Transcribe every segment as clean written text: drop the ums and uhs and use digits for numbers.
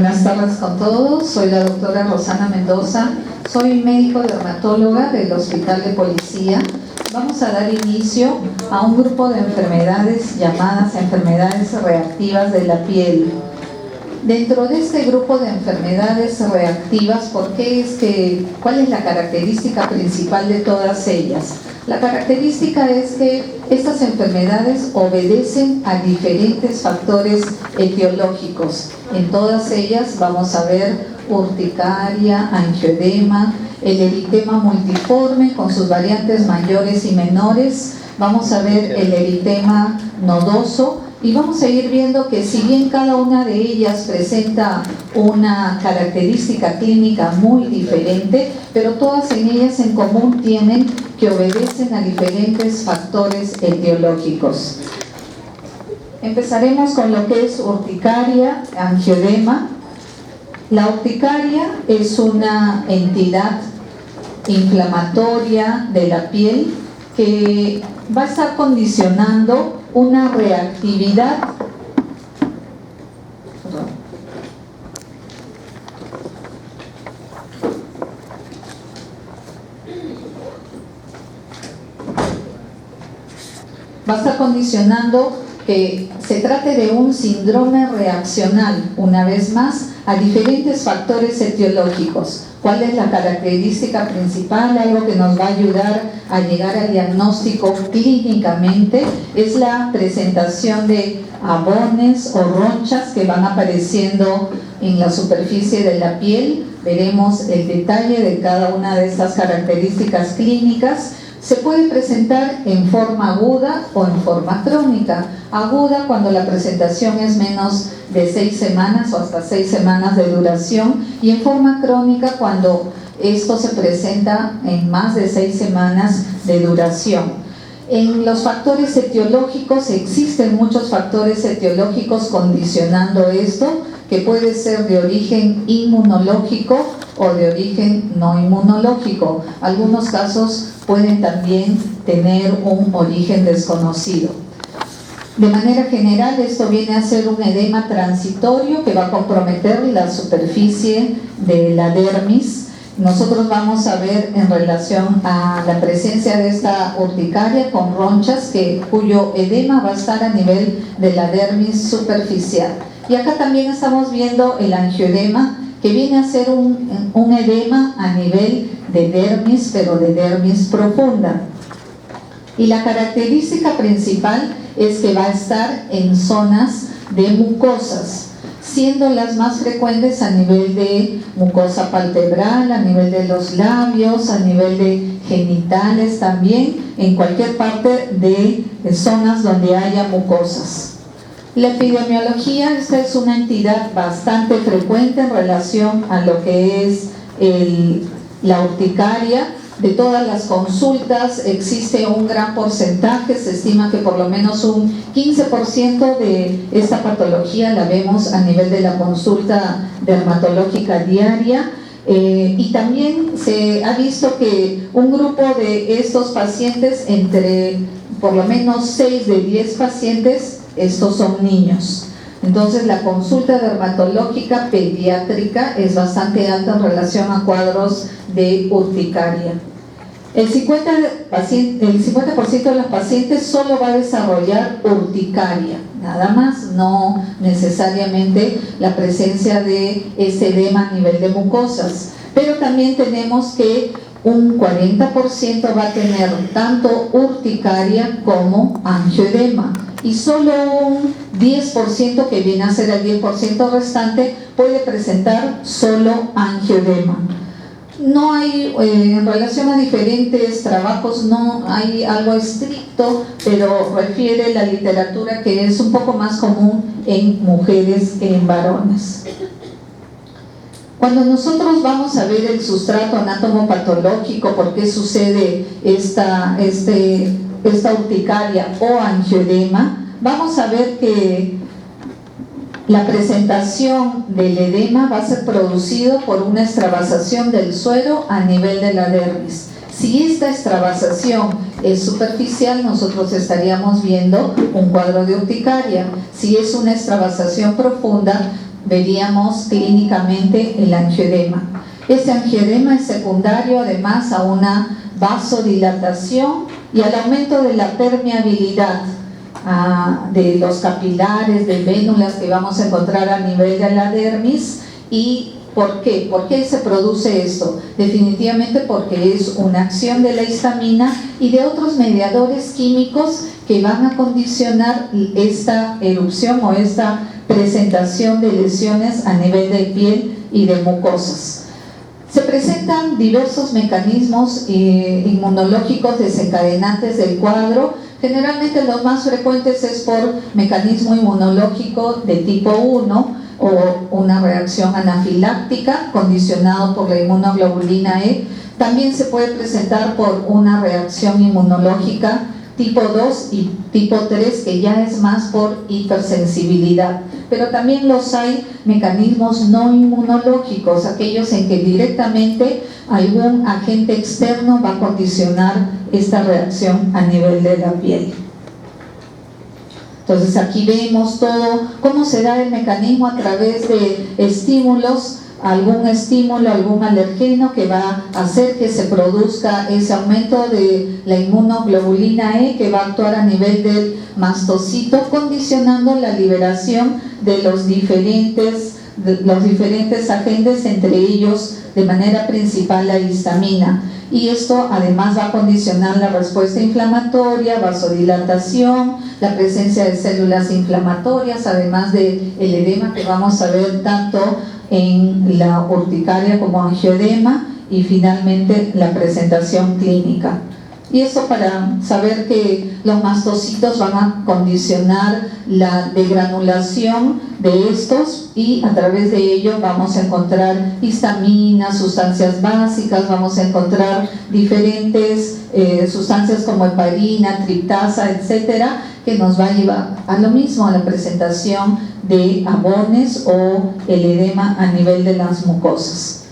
Buenas tardes con todos, soy la doctora Rosana Mendoza, soy médico dermatóloga del Hospital de Policía. Vamos a dar inicio a un grupo de enfermedades llamadas enfermedades reactivas de la piel. Dentro de este grupo de enfermedades reactivas, ¿cuál es la característica principal de todas ellas? La característica es que estas enfermedades obedecen a diferentes factores etiológicos. En todas ellas vamos a ver urticaria, angioedema, el eritema multiforme con sus variantes mayores y menores, vamos a ver el eritema nodoso y vamos a ir viendo que si bien cada una de ellas presenta una característica clínica muy diferente, pero todas en ellas en común tienen que obedecen a diferentes factores etiológicos. Empezaremos con lo que es urticaria, angioedema. La urticaria es una entidad inflamatoria de la piel que va a estar condicionando una reactividad que se trate de un síndrome reaccional, una vez más, a diferentes factores etiológicos. ¿Cuál es la característica principal? Algo que nos va a ayudar a llegar al diagnóstico clínicamente es la presentación de abones o ronchas que van apareciendo en la superficie de la piel. Veremos el detalle de cada una de estas características clínicas. Se puede presentar en forma aguda o en forma crónica. Aguda cuando la presentación es menos de 6 semanas o hasta 6 semanas de duración, y en forma crónica cuando esto se presenta en más de 6 semanas de duración. En los factores etiológicos existen muchos factores etiológicos condicionando esto, que puede ser de origen inmunológico o de origen no inmunológico. Algunos casos pueden también tener un origen desconocido. De manera general, esto viene a ser un edema transitorio que va a comprometer la superficie de la dermis. Nosotros vamos a ver en relación a la presencia de esta urticaria con ronchas cuyo edema va a estar a nivel de la dermis superficial. Y acá también estamos viendo el angioedema, que viene a ser un edema a nivel de dermis, pero de dermis profunda. Y la característica principal es que va a estar en zonas de mucosas, siendo las más frecuentes a nivel de mucosa palpebral, a nivel de los labios, a nivel de genitales también, en cualquier parte de zonas donde haya mucosas. La epidemiología, esta es una entidad bastante frecuente en relación a lo que es la urticaria. De todas las consultas existe un gran porcentaje, se estima que por lo menos un 15% de esta patología la vemos a nivel de la consulta dermatológica diaria. Y también se ha visto que un grupo de estos pacientes, entre por lo menos 6 de 10 pacientes, estos son niños. Entonces la consulta dermatológica pediátrica es bastante alta en relación a cuadros de urticaria. El 50% de los pacientes solo va a desarrollar urticaria, nada más, no necesariamente la presencia de ese edema a nivel de mucosas. Pero también tenemos que un 40% va a tener tanto urticaria como angioedema, y solo un 10%, que viene a ser el 10% restante, puede presentar solo angioedema. No hay, en relación a diferentes trabajos, no hay algo estricto, pero refiere la literatura que es un poco más común en mujeres que en varones. Cuando nosotros vamos a ver el sustrato anatomopatológico, por qué sucede esta urticaria o angioedema, vamos a ver que la presentación del edema va a ser producido por una extravasación del suero a nivel de la dermis. Si esta extravasación es superficial, nosotros estaríamos viendo un cuadro de urticaria. Si es una extravasación profunda, veríamos clínicamente el angioedema. Este angioedema es secundario además a una vasodilatación y al aumento de la permeabilidad de los capilares, de vénulas que vamos a encontrar a nivel de la dermis. ¿Y por qué? ¿Por qué se produce esto? Definitivamente porque es una acción de la histamina y de otros mediadores químicos que van a condicionar esta erupción o esta presentación de lesiones a nivel de piel y de mucosas. Se presentan diversos mecanismos inmunológicos desencadenantes del cuadro. Generalmente los más frecuentes es por mecanismo inmunológico de tipo 1 o una reacción anafiláctica condicionado por la inmunoglobulina E. También se puede presentar por una reacción inmunológica tipo 2 y tipo 3, que ya es más por hipersensibilidad. Pero también los hay mecanismos no inmunológicos, aquellos en que directamente algún agente externo va a condicionar esta reacción a nivel de la piel. Entonces aquí vemos todo, cómo se da el mecanismo a través de estímulos, algún estímulo, algún alergeno que va a hacer que se produzca ese aumento de la inmunoglobulina E, que va a actuar a nivel del mastocito, condicionando la liberación de los diferentes agentes, entre ellos de manera principal la histamina. Y esto además va a condicionar la respuesta inflamatoria, vasodilatación, la presencia de células inflamatorias, además del edema que vamos a ver tanto en la urticaria como angioedema, y finalmente la presentación clínica. Y eso para saber que los mastocitos van a condicionar la degranulación de estos, y a través de ello vamos a encontrar histaminas, sustancias básicas, vamos a encontrar diferentes sustancias como heparina, triptasa, etcétera, que nos va a llevar a lo mismo, a la presentación de abones o el edema a nivel de las mucosas.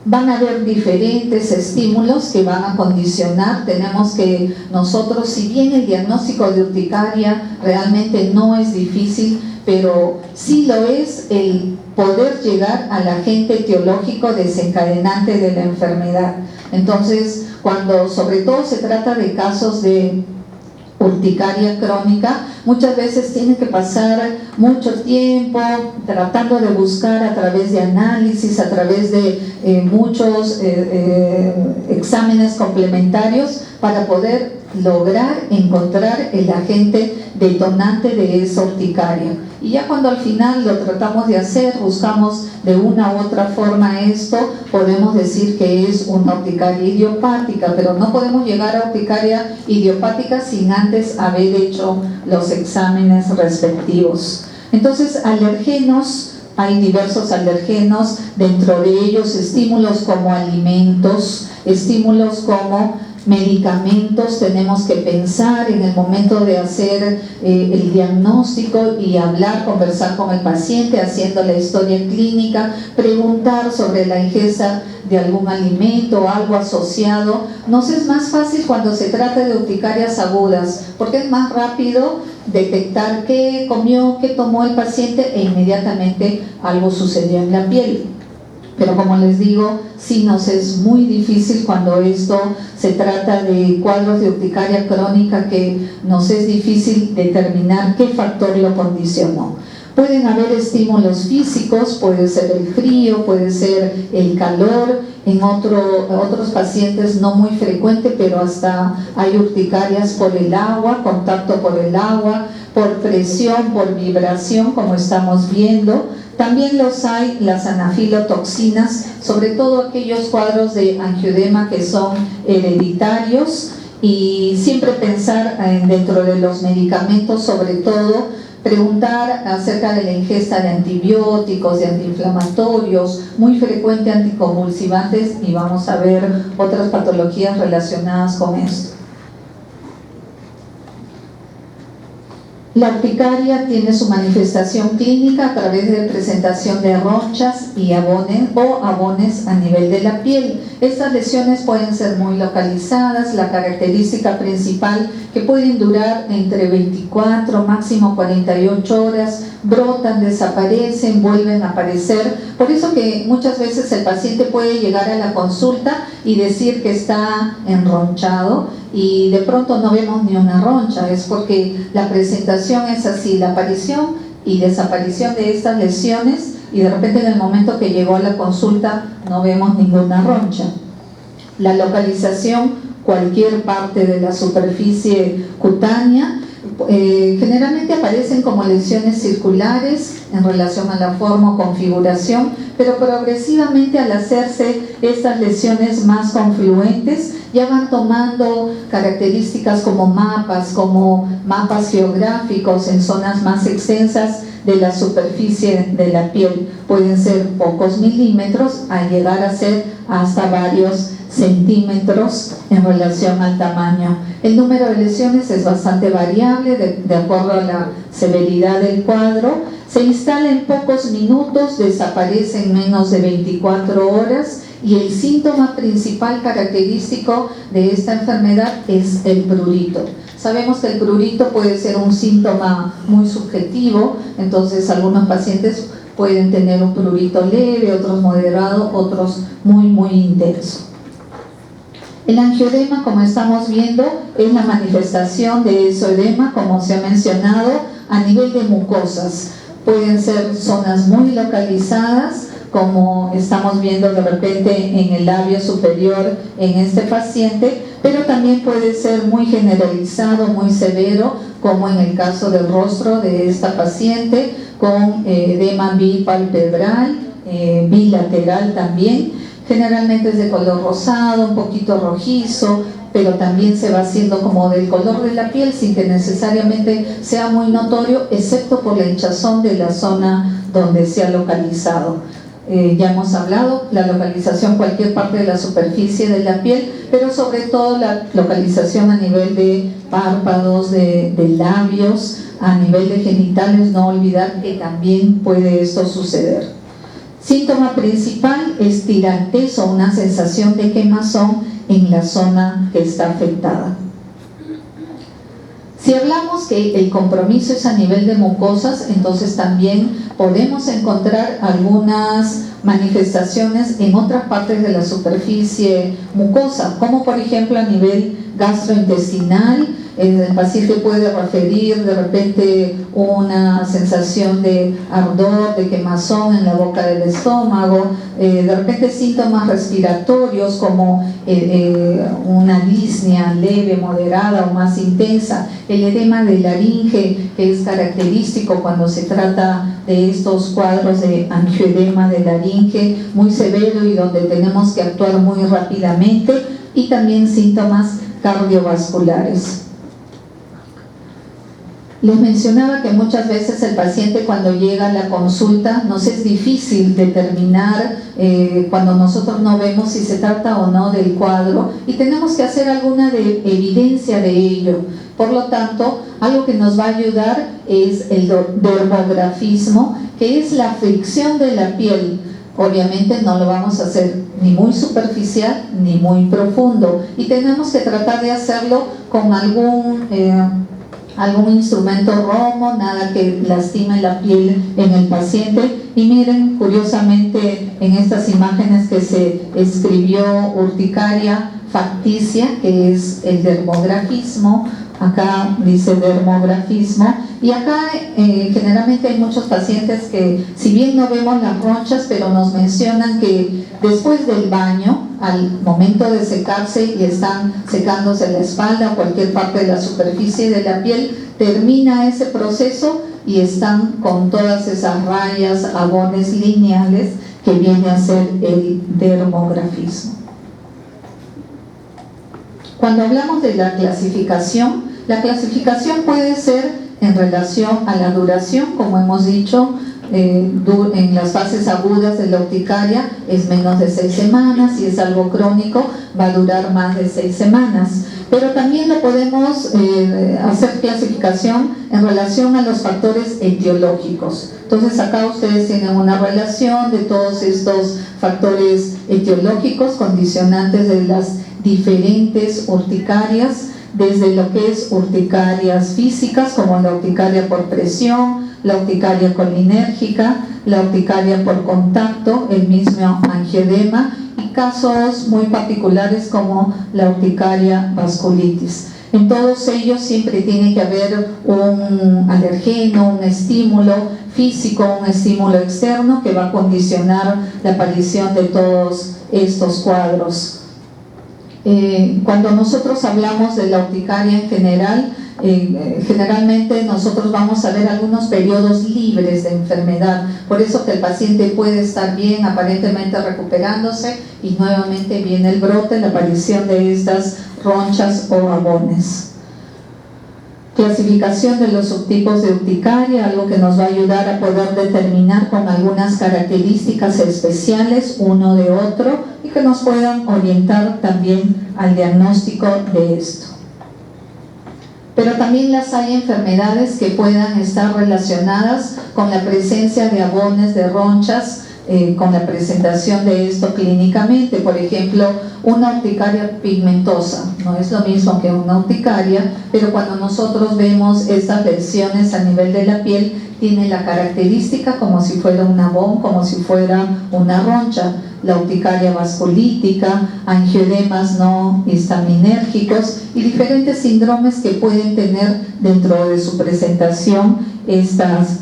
Van a haber diferentes estímulos que van a condicionar. Tenemos que nosotros, si bien el diagnóstico de urticaria realmente no es difícil, pero sí lo es el poder llegar al agente etiológico desencadenante de la enfermedad. Entonces, cuando sobre todo se trata de casos de urticaria crónica, muchas veces tiene que pasar mucho tiempo tratando de buscar a través de análisis, a través de muchos exámenes complementarios para poder lograr encontrar el agente detonante de esa urticaria. Y ya cuando al final lo tratamos de hacer, buscamos de una u otra forma esto, podemos decir que es una urticaria idiopática, pero no podemos llegar a urticaria idiopática sin antes haber hecho los exámenes respectivos. Entonces, alergenos, hay diversos alergenos, dentro de ellos estímulos como alimentos, estímulos como medicamentos. Tenemos que pensar en el momento de hacer el diagnóstico y hablar, conversar con el paciente, haciendo la historia clínica, preguntar sobre la ingesta de algún alimento o algo asociado. Nos es más fácil cuando se trata de urticarias agudas, porque es más rápido detectar qué comió, qué tomó el paciente, e inmediatamente algo sucedió en la piel. Pero como les digo, sí nos es muy difícil cuando esto se trata de cuadros de urticaria crónica, que nos es difícil determinar qué factor lo condicionó. Pueden haber estímulos físicos, puede ser el frío, puede ser el calor. En otros pacientes no muy frecuente, pero hasta hay urticarias por el agua, contacto por el agua, por presión, por vibración, como estamos viendo. También los hay las anafilotoxinas, sobre todo aquellos cuadros de angioedema que son hereditarios, y siempre pensar dentro de los medicamentos, sobre todo preguntar acerca de la ingesta de antibióticos, de antiinflamatorios, muy frecuente anticonvulsivantes, y vamos a ver otras patologías relacionadas con esto. La urticaria tiene su manifestación clínica a través de presentación de ronchas y abones a nivel de la piel. Estas lesiones pueden ser muy localizadas. La característica principal que pueden durar entre 24, máximo 48 horas, brotan, desaparecen, vuelven a aparecer. Por eso que muchas veces el paciente puede llegar a la consulta y decir que está enronchado y de pronto no vemos ni una roncha. Es porque la presentación es así, la aparición y desaparición de estas lesiones, y de repente en el momento que llegó a la consulta no vemos ninguna roncha. La localización, cualquier parte de la superficie cutánea, generalmente aparecen como lesiones circulares en relación a la forma o configuración, pero progresivamente al hacerse estas lesiones más confluentes ya van tomando características como mapas geográficos en zonas más extensas de la superficie de la piel. Pueden ser pocos milímetros a llegar a ser hasta varios centímetros en relación al tamaño. El número de lesiones es bastante variable de acuerdo a la severidad del cuadro. Se instala en pocos minutos, desaparece en menos de 24 horas y el síntoma principal característico de esta enfermedad es el prurito. Sabemos que el prurito puede ser un síntoma muy subjetivo, entonces algunos pacientes pueden tener un prurito leve, otros moderado, otros muy intenso. El angioedema, como estamos viendo, es la manifestación de exoedema, como se ha mencionado, a nivel de mucosas. Pueden ser zonas muy localizadas, como estamos viendo de repente en el labio superior en este paciente, pero también puede ser muy generalizado, muy severo, como en el caso del rostro de esta paciente, con edema bipalpebral, bilateral también. Generalmente es de color rosado, un poquito rojizo, pero también se va haciendo como del color de la piel sin que necesariamente sea muy notorio, excepto por la hinchazón de la zona donde se ha localizado. Ya hemos hablado, la localización cualquier parte de la superficie de la piel, pero sobre todo la localización a nivel de párpados, de labios, a nivel de genitales. No olvidar que también puede esto suceder. Síntoma principal es tirantez o una sensación de quemazón en la zona que está afectada. Si hablamos que el compromiso es a nivel de mucosas, entonces también podemos encontrar algunas manifestaciones en otras partes de la superficie mucosa, como por ejemplo a nivel gastrointestinal. El paciente puede referir de repente una sensación de ardor, de quemazón en la boca del estómago, de repente síntomas respiratorios como una disnea leve, moderada o más intensa, el edema de laringe, que es característico cuando se trata de estos cuadros de angioedema de laringe muy severo y donde tenemos que actuar muy rápidamente, y también síntomas cardiovasculares. Les mencionaba que muchas veces el paciente cuando llega a la consulta nos es difícil determinar cuando nosotros no vemos si se trata o no del cuadro y tenemos que hacer alguna evidencia de ello. Por lo tanto, algo que nos va a ayudar es el dermografismo, que es la fricción de la piel. Obviamente no lo vamos a hacer ni muy superficial ni muy profundo y tenemos que tratar de hacerlo con algún instrumento romo, nada que lastime la piel en el paciente. Y miren, curiosamente en estas imágenes que se escribió urticaria facticia, que es el dermografismo. Acá dice dermografismo, y acá generalmente hay muchos pacientes que, si bien no vemos las ronchas, pero nos mencionan que después del baño, al momento de secarse y están secándose la espalda o cualquier parte de la superficie de la piel, termina ese proceso y están con todas esas rayas, abones lineales que viene a ser el dermografismo. Cuando hablamos de la clasificación puede ser en relación a la duración, como hemos dicho, en las fases agudas de la urticaria es menos de 6 semanas, si es algo crónico va a durar más de 6 semanas. Pero también lo podemos hacer clasificación en relación a los factores etiológicos. Entonces acá ustedes tienen una relación de todos estos factores etiológicos, condicionantes de las diferentes urticarias, desde lo que es urticarias físicas, como la urticaria por presión, la urticaria colinérgica, la urticaria por contacto, el mismo angioedema, y casos muy particulares como la urticaria vasculitis. En todos ellos siempre tiene que haber un alergeno, un estímulo físico, un estímulo externo que va a condicionar la aparición de todos estos cuadros. Cuando nosotros hablamos de la urticaria en general, generalmente nosotros vamos a ver algunos periodos libres de enfermedad, por eso que el paciente puede estar bien, aparentemente recuperándose, y nuevamente viene el brote, la aparición de estas ronchas o abones. Clasificación de los subtipos de urticaria, algo que nos va a ayudar a poder determinar con algunas características especiales uno de otro y que nos puedan orientar también al diagnóstico de esto. Pero también las hay enfermedades que puedan estar relacionadas con la presencia de abones, de ronchas, con la presentación de esto clínicamente. Por ejemplo, una urticaria pigmentosa no es lo mismo que una urticaria, pero cuando nosotros vemos estas lesiones a nivel de la piel, tiene la característica como si fuera un abón, como si fuera una roncha. La urticaria vasculítica, angioedemas no histaminérgicos y diferentes síndromes que pueden tener dentro de su presentación estas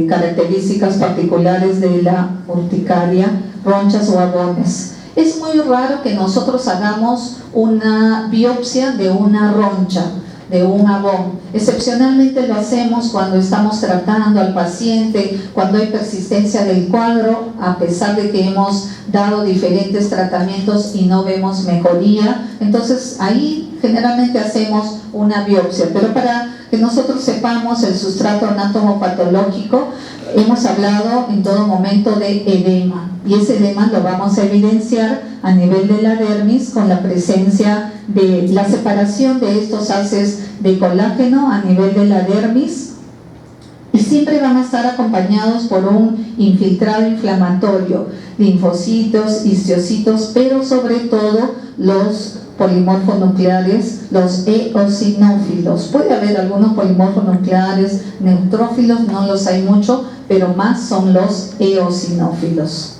características particulares de la urticaria, ronchas o abones. Es muy raro que nosotros hagamos una biopsia de una roncha, de un abón. Excepcionalmente lo hacemos cuando estamos tratando al paciente, cuando hay persistencia del cuadro, a pesar de que hemos dado diferentes tratamientos y no vemos mejoría. Entonces ahí generalmente hacemos una biopsia, pero para que nosotros sepamos el sustrato anatomopatológico, hemos hablado en todo momento de edema, y ese edema lo vamos a evidenciar a nivel de la dermis con la presencia de la separación de estos haces de colágeno a nivel de la dermis, y siempre van a estar acompañados por un infiltrado inflamatorio, linfocitos, histocitos, pero sobre todo los polimorfonucleares, los eosinófilos. Puede haber algunos polimorfonucleares neutrófilos, no los hay mucho, pero más son los eosinófilos.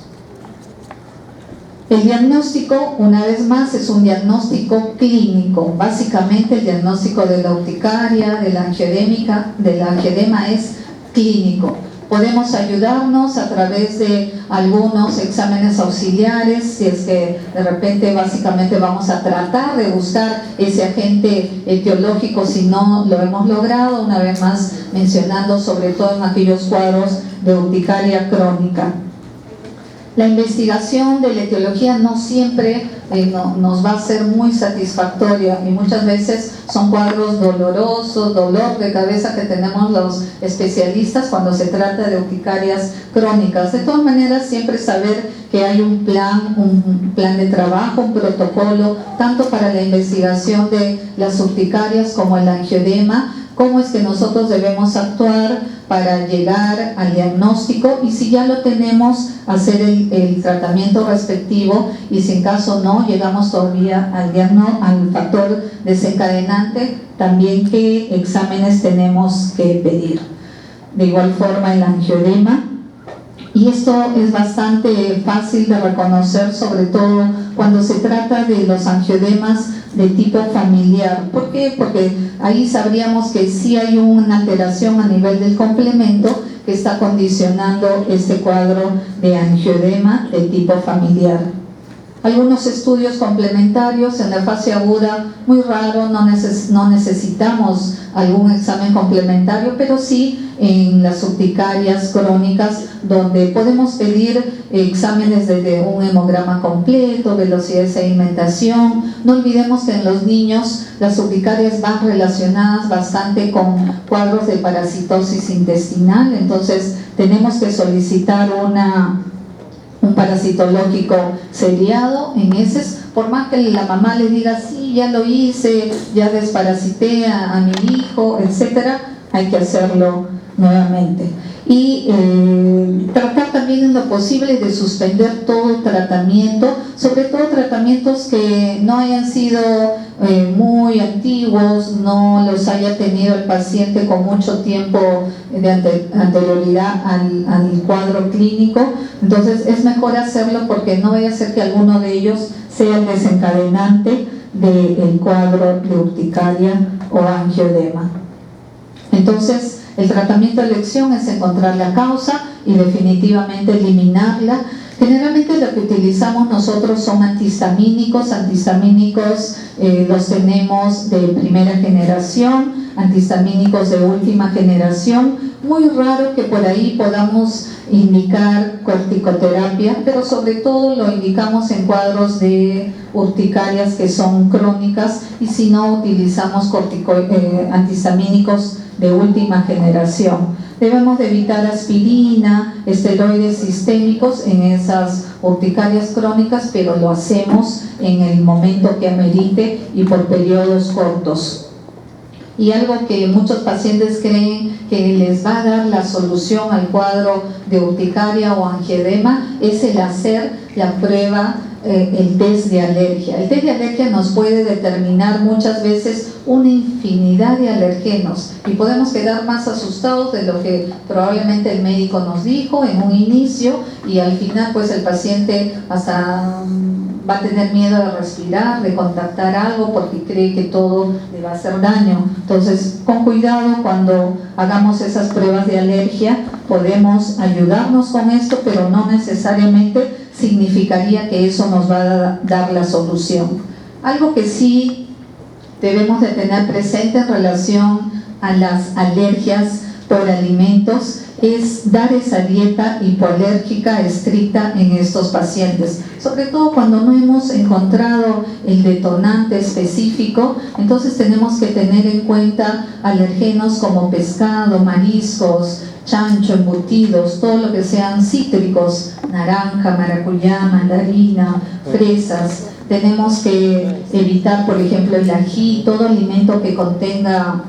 El diagnóstico, una vez más, es un diagnóstico clínico. Básicamente el diagnóstico de la urticaria, de la angioedema es clínico. Podemos ayudarnos a través de algunos exámenes auxiliares, si es que de repente básicamente vamos a tratar de buscar ese agente etiológico si no lo hemos logrado, una vez más mencionando sobre todo en aquellos cuadros de urticaria crónica. La investigación de la etiología no siempre nos va a ser muy satisfactoria, y muchas veces son cuadros dolorosos, dolor de cabeza que tenemos los especialistas cuando se trata de urticarias crónicas. De todas maneras, siempre saber que hay un plan de trabajo, un protocolo, tanto para la investigación de las urticarias como el angioedema, cómo es que nosotros debemos actuar para llegar al diagnóstico, y si ya lo tenemos, hacer el tratamiento respectivo, y si en caso no llegamos todavía al factor desencadenante, también qué exámenes tenemos que pedir. De igual forma el angioedema, y esto es bastante fácil de reconocer, sobre todo cuando se trata de los angioedemas de tipo familiar. ¿Por qué? Porque ahí sabríamos que sí hay una alteración a nivel del complemento que está condicionando este cuadro de angioedema de tipo familiar. Algunos estudios complementarios en la fase aguda, muy raro, no necesitamos algún examen complementario, pero sí en las urticarias crónicas, donde podemos pedir exámenes de un hemograma completo, velocidad de sedimentación. No olvidemos que en los niños las urticarias van relacionadas bastante con cuadros de parasitosis intestinal, entonces tenemos que solicitar un parasitológico seriado en heces, por más que la mamá le diga sí, ya lo hice, ya desparasité a mi hijo, etcétera, hay que hacerlo nuevamente. Y tratar también en lo posible de suspender todo tratamiento, sobre todo tratamientos que no hayan sido muy antiguos, no los haya tenido el paciente con mucho tiempo de anterioridad al cuadro clínico. Entonces es mejor hacerlo porque no vaya a ser que alguno de ellos sea el desencadenante del cuadro de urticaria o angioedema. Entonces, el tratamiento de elección es encontrar la causa y definitivamente eliminarla. Generalmente lo que utilizamos nosotros son antihistamínicos. Antihistamínicos los tenemos de primera generación, antihistamínicos de última generación. Muy raro que por ahí podamos indicar corticoterapia, pero sobre todo lo indicamos en cuadros de urticarias que son crónicas, y si no, utilizamos antihistamínicos de última generación. Debemos de evitar aspirina, esteroides sistémicos en esas urticarias crónicas, pero lo hacemos en el momento que amerite y por periodos cortos. Y algo que muchos pacientes creen que les va a dar la solución al cuadro de urticaria o angioedema es el hacer la prueba, el test de alergia. El test de alergia nos puede determinar muchas veces una infinidad de alergenos y podemos quedar más asustados de lo que probablemente el médico nos dijo en un inicio, y al final pues el paciente hasta va a tener miedo de respirar, de contactar algo, porque cree que todo le va a hacer daño. Entonces, con cuidado cuando hagamos esas pruebas de alergia, podemos ayudarnos con esto, pero no necesariamente significaría que eso nos va a dar la solución. Algo que sí debemos de tener presente en relación a las alergias por alimentos es dar esa dieta hipoalérgica estricta en estos pacientes, sobre todo cuando no hemos encontrado el detonante específico. Entonces tenemos que tener en cuenta alergenos como pescado, mariscos, chancho, embutidos, todo lo que sean cítricos, naranja, maracuyá, mandarina, fresas. Tenemos que evitar, por ejemplo, el ají, todo alimento que contenga,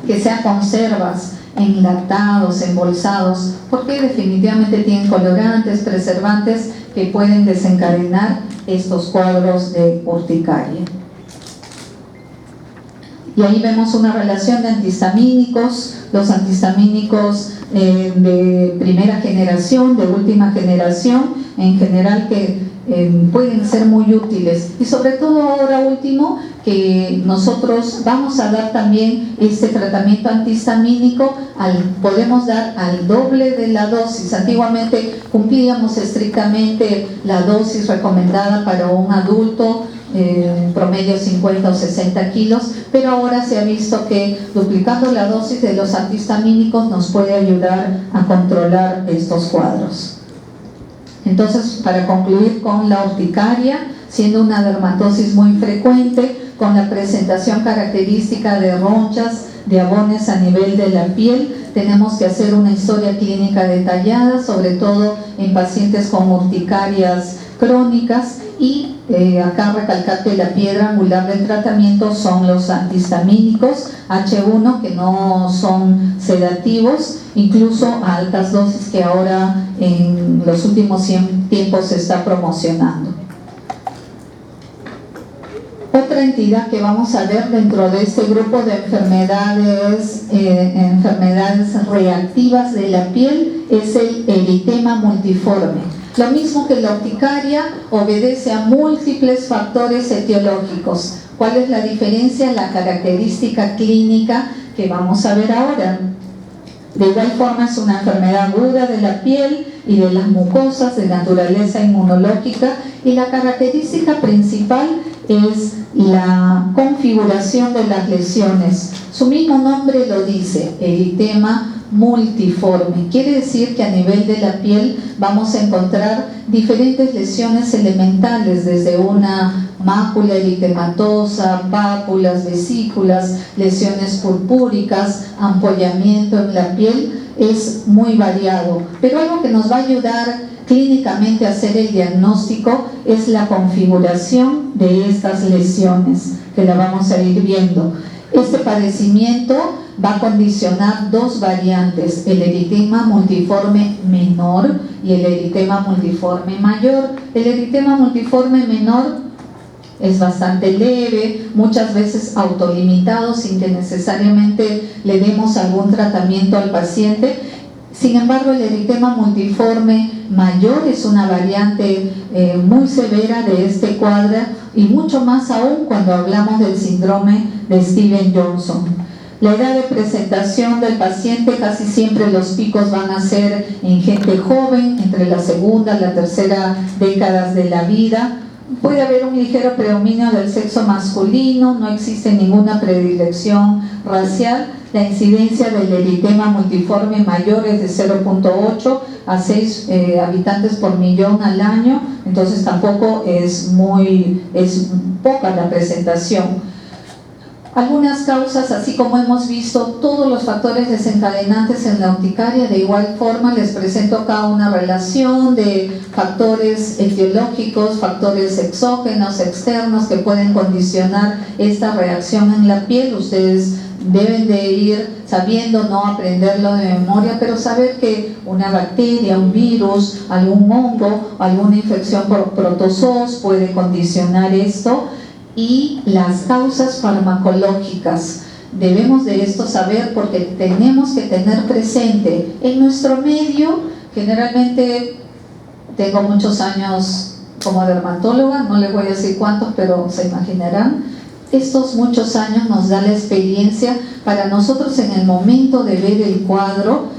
que sea conservas, enlatados, embolsados, porque definitivamente tienen colorantes, preservantes que pueden desencadenar estos cuadros de urticaria. Y ahí vemos una relación de antihistamínicos, los antihistamínicos de primera generación, de última generación, en general que pueden ser muy útiles, y sobre todo ahora último que nosotros vamos a dar también este tratamiento antihistamínico, podemos dar al doble de la dosis. Antiguamente cumplíamos estrictamente la dosis recomendada para un adulto, promedio 50 o 60 kilos, pero ahora se ha visto que duplicando la dosis de los antihistamínicos nos puede ayudar a controlar estos cuadros. Entonces, para concluir con la urticaria, siendo una dermatosis muy frecuente, con la presentación característica de ronchas, de abones a nivel de la piel, tenemos que hacer una historia clínica detallada, sobre todo en pacientes con urticarias crónicas, y acá recalcar que la piedra angular del tratamiento son los antihistamínicos H1, que no son sedativos, incluso a altas dosis, que ahora en los últimos tiempos se está promocionando. Otra entidad que vamos a ver dentro de este grupo de enfermedades reactivas de la piel es el eritema multiforme. Lo mismo que la urticaria, obedece a múltiples factores etiológicos. ¿Cuál es la diferencia? La característica clínica que vamos a ver ahora. De igual forma, es una enfermedad aguda de la piel y de las mucosas de naturaleza inmunológica, y la característica principal es la configuración de las lesiones. Su mismo nombre lo dice, eritema multiforme. Quiere decir que a nivel de la piel vamos a encontrar diferentes lesiones elementales, desde una mácula eritematosa, pápulas, vesículas, lesiones purpúricas, ampollamiento en la piel. Es muy variado, pero algo que nos va a ayudar clínicamente hacer el diagnóstico es la configuración de estas lesiones, que la vamos a ir viendo. Este padecimiento va a condicionar dos variantes, el eritema multiforme menor y el eritema multiforme mayor. El eritema multiforme menor es bastante leve, muchas veces autolimitado sin que necesariamente le demos algún tratamiento al paciente. Sin embargo, el eritema multiforme mayor es una variante muy severa de este cuadro, y mucho más aún cuando hablamos del síndrome de Stevens-Johnson. La edad de presentación del paciente, casi siempre los picos van a ser en gente joven, entre la segunda y la tercera décadas de la vida. Puede haber un ligero predominio del sexo masculino, no existe ninguna predilección racial. La incidencia del eritema multiforme mayor es de 0.8 a 6 habitantes por millón al año, entonces tampoco es poca la presentación. Algunas causas, así como hemos visto todos los factores desencadenantes en la urticaria, de igual forma les presento acá una relación de factores etiológicos, factores exógenos, externos, que pueden condicionar esta reacción en la piel. Ustedes deben de ir sabiendo, no aprenderlo de memoria, pero saber que una bacteria, un virus, algún hongo, alguna infección por protozoos puede condicionar esto. Y las causas farmacológicas, debemos de esto saber porque tenemos que tener presente en nuestro medio. Generalmente tengo muchos años como dermatóloga, no les voy a decir cuántos, pero se imaginarán. Estos muchos años nos da la experiencia para nosotros en el momento de ver el cuadro,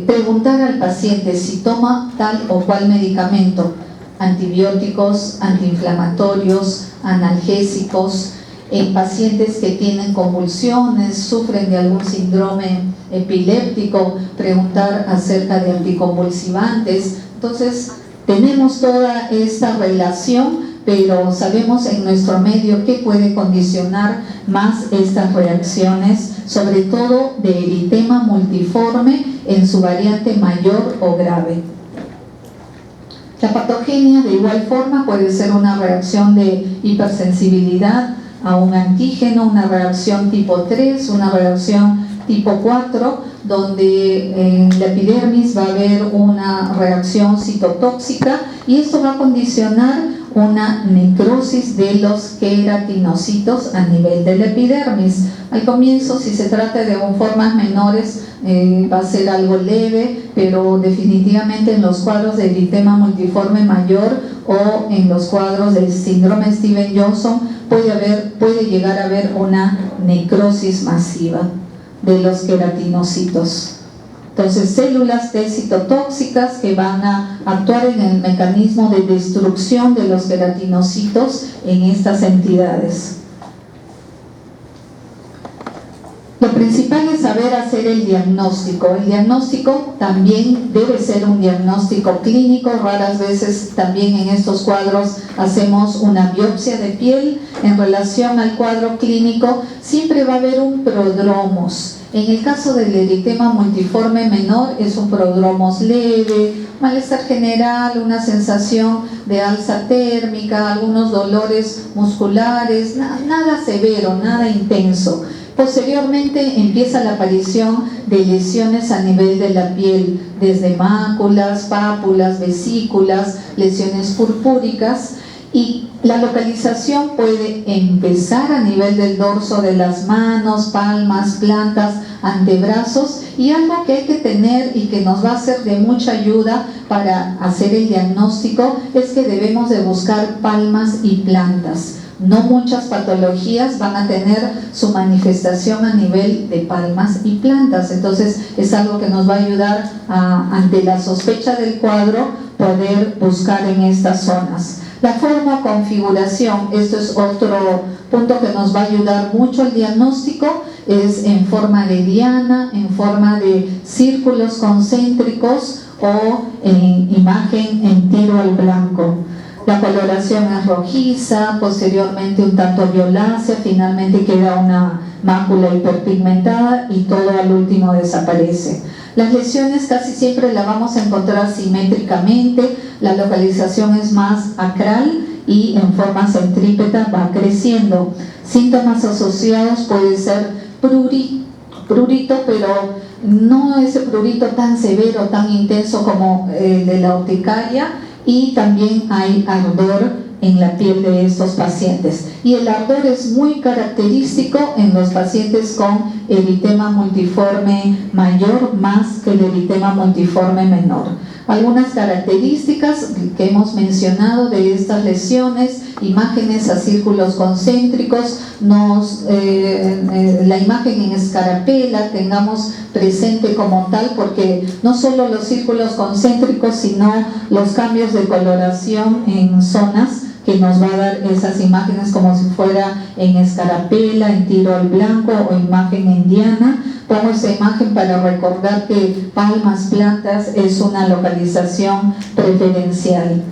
preguntar al paciente si toma tal o cual medicamento, antibióticos, antiinflamatorios, analgésicos, en pacientes que tienen convulsiones, sufren de algún síndrome epiléptico, preguntar acerca de anticonvulsivantes. Entonces, tenemos toda esta relación, pero sabemos en nuestro medio qué puede condicionar más estas reacciones, sobre todo de eritema multiforme en su variante mayor o grave. La patogenia, de igual forma, puede ser una reacción de hipersensibilidad a un antígeno, una reacción tipo 3, una reacción tipo 4, donde en la epidermis va a haber una reacción citotóxica, y esto va a condicionar una necrosis de los queratinocitos a nivel de la epidermis. Al comienzo, si se trata de formas menores, va a ser algo leve, pero definitivamente en los cuadros de eritema multiforme mayor o en los cuadros del síndrome Stevens-Johnson puede llegar a haber una necrosis masiva de los queratinocitos. Entonces, células T citotóxicas que van a actuar en el mecanismo de destrucción de los queratinocitos en estas entidades. Lo principal es saber hacer el diagnóstico. El diagnóstico también debe ser un diagnóstico clínico. Raras veces también en estos cuadros hacemos una biopsia de piel. En relación al cuadro clínico, siempre va a haber un prodromos. En el caso del eritema multiforme menor es un prodromos leve, malestar general, una sensación de alza térmica, algunos dolores musculares, nada severo, nada intenso. Posteriormente empieza la aparición de lesiones a nivel de la piel, desde máculas, pápulas, vesículas, lesiones purpúricas, y la localización puede empezar a nivel del dorso de las manos, palmas, plantas, antebrazos, y algo que hay que tener y que nos va a ser de mucha ayuda para hacer el diagnóstico es que debemos de buscar palmas y plantas. No muchas patologías van a tener su manifestación a nivel de palmas y plantas, entonces es algo que nos va a ayudar ante la sospecha del cuadro, poder buscar en estas zonas. La forma o configuración, esto es otro punto que nos va a ayudar mucho al diagnóstico, es en forma de diana, en forma de círculos concéntricos o en imagen en tiro al blanco. La coloración es rojiza, posteriormente un tanto violácea, finalmente queda una mácula hiperpigmentada y todo al último desaparece. Las lesiones casi siempre las vamos a encontrar simétricamente, la localización es más acral y en forma centrípeta va creciendo. Síntomas asociados puede ser prurito, pero no ese prurito tan severo, tan intenso como el de la urticaria, y también hay ardor en la piel de estos pacientes. Y el ardor es muy característico en los pacientes con eritema multiforme mayor más que el eritema multiforme menor. Algunas características que hemos mencionado de estas lesiones: imágenes a círculos concéntricos, la imagen en escarapela tengamos presente como tal, porque no solo los círculos concéntricos, sino los cambios de coloración en zonas que nos va a dar esas imágenes como si fuera en escarapela, en tiro al blanco o imagen en diana. Pongo esa imagen para recordar que palmas, plantas es una localización preferencial.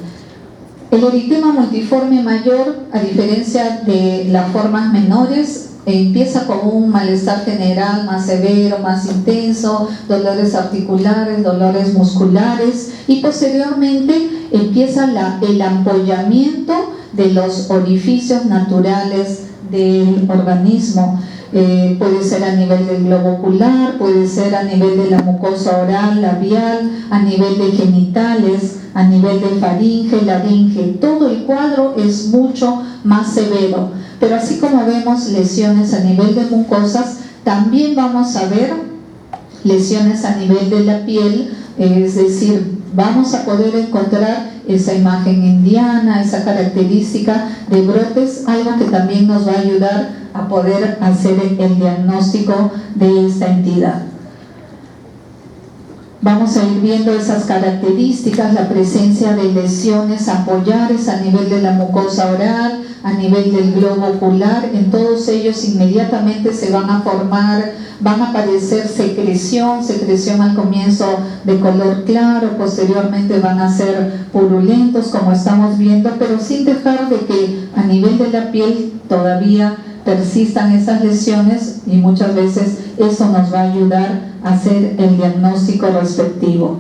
El eritema multiforme mayor, a diferencia de las formas menores, empieza con un malestar general más severo, más intenso, dolores articulares, dolores musculares, y posteriormente empieza el ampollamiento de los orificios naturales del organismo. Puede ser a nivel del globo ocular, puede ser a nivel de la mucosa oral, labial, a nivel de genitales, a nivel de faringe, laringe. Todo el cuadro es mucho más severo. Pero así como vemos lesiones a nivel de mucosas, también vamos a ver lesiones a nivel de la piel, es decir, vamos a poder encontrar esa imagen indiana, esa característica de brotes, algo que también nos va a ayudar a poder hacer el diagnóstico de esta entidad. Vamos a ir viendo esas características, la presencia de lesiones ampollares a nivel de la mucosa oral, a nivel del globo ocular. En todos ellos inmediatamente se van a formar, van a aparecer secreción al comienzo de color claro, posteriormente van a ser purulentos como estamos viendo, pero sin dejar de que a nivel de la piel todavía persistan esas lesiones, y muchas veces eso nos va a ayudar a hacer el diagnóstico respectivo.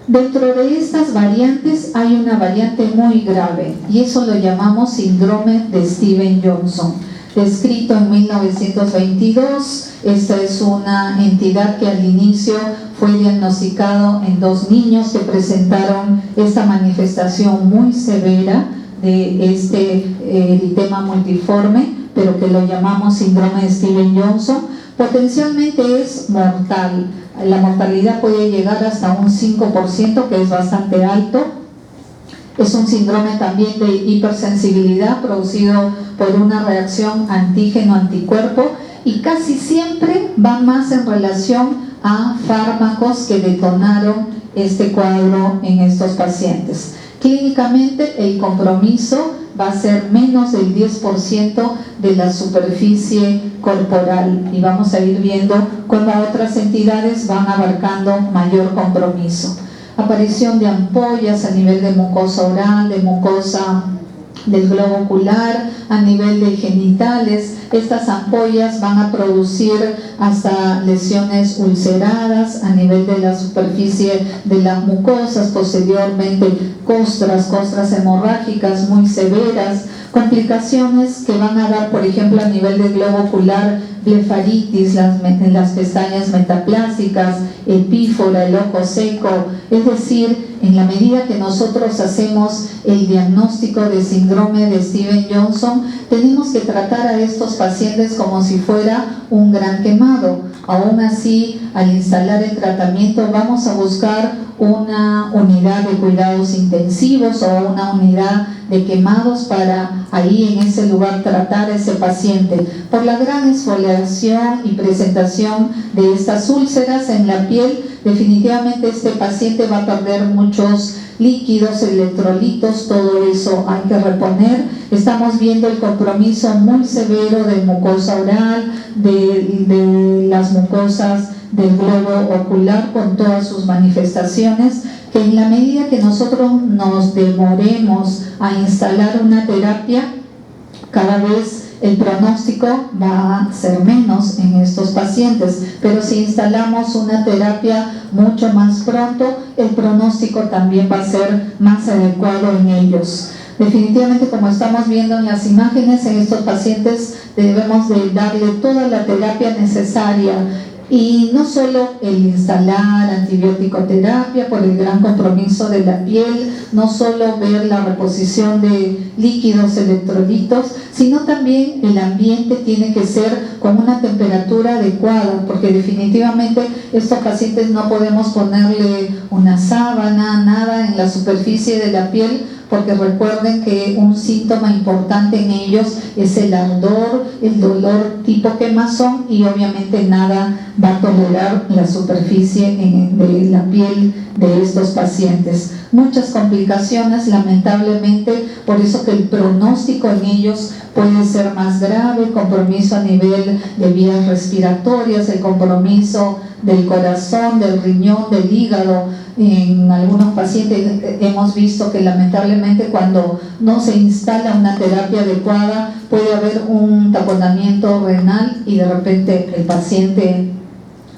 Dentro de estas variantes hay una variante muy grave, y eso lo llamamos síndrome de Stevens-Johnson, descrito en 1922. Esta es una entidad que al inicio fue diagnosticado en 2 niños que presentaron esta manifestación muy severa de este eritema multiforme, pero que lo llamamos síndrome de Stevens-Johnson. Potencialmente es mortal. La mortalidad puede llegar hasta un 5%, que es bastante alto. Es un síndrome también de hipersensibilidad producido por una reacción antígeno-anticuerpo, y casi siempre va más en relación a fármacos que detonaron este cuadro en estos pacientes. Clínicamente el compromiso va a ser menos del 10% de la superficie corporal, y vamos a ir viendo cómo otras entidades van abarcando mayor compromiso. Aparición de ampollas a nivel de mucosa oral, de mucosa del globo ocular, a nivel de genitales. Estas ampollas van a producir hasta lesiones ulceradas a nivel de la superficie de las mucosas, posteriormente costras hemorrágicas muy severas, complicaciones que van a dar, por ejemplo, a nivel del globo ocular, blefaritis, las pestañas metaplásicas, epífora, el ojo seco. Es decir, en la medida que nosotros hacemos el diagnóstico de síndrome de Stevens-Johnson, tenemos que tratar a estos pacientes como si fuera un gran quemado. Aún así, al instalar el tratamiento, vamos a buscar una unidad de cuidados intensivos o una unidad de quemados para ahí en ese lugar tratar a ese paciente. Por la gran exfoliación y presentación de estas úlceras en la piel, definitivamente este paciente va a perder muchos líquidos, electrolitos, todo eso hay que reponer. Estamos viendo el compromiso muy severo de mucosa oral, de las mucosas del globo ocular con todas sus manifestaciones, que en la medida que nosotros nos demoremos a instalar una terapia, cada vez el pronóstico va a ser menos en estos pacientes, pero si instalamos una terapia mucho más pronto, el pronóstico también va a ser más adecuado en ellos. Definitivamente, como estamos viendo en las imágenes, en estos pacientes debemos de darle toda la terapia necesaria. Y no solo el instalar antibiótico-terapia por el gran compromiso de la piel, no solo ver la reposición de líquidos electrolitos, sino también el ambiente tiene que ser con una temperatura adecuada, porque definitivamente estos pacientes no podemos ponerle una sábana, nada en la superficie de la piel, porque recuerden que un síntoma importante en ellos es el ardor, el dolor tipo quemazón, y obviamente nada va a tolerar la superficie de la piel de estos pacientes. Muchas complicaciones, lamentablemente, por eso que el pronóstico en ellos puede ser más grave, compromiso a nivel de vías respiratorias, el compromiso del corazón, del riñón, del hígado. En algunos pacientes hemos visto que lamentablemente cuando no se instala una terapia adecuada puede haber un taponamiento renal y de repente el paciente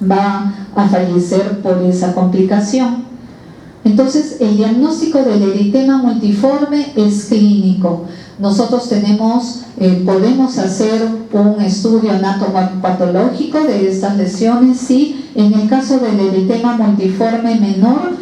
va a fallecer por esa complicación. Entonces, el diagnóstico del eritema multiforme es clínico. Nosotros podemos hacer un estudio anatomopatológico de estas lesiones, sí. En el caso del eritema multiforme menor,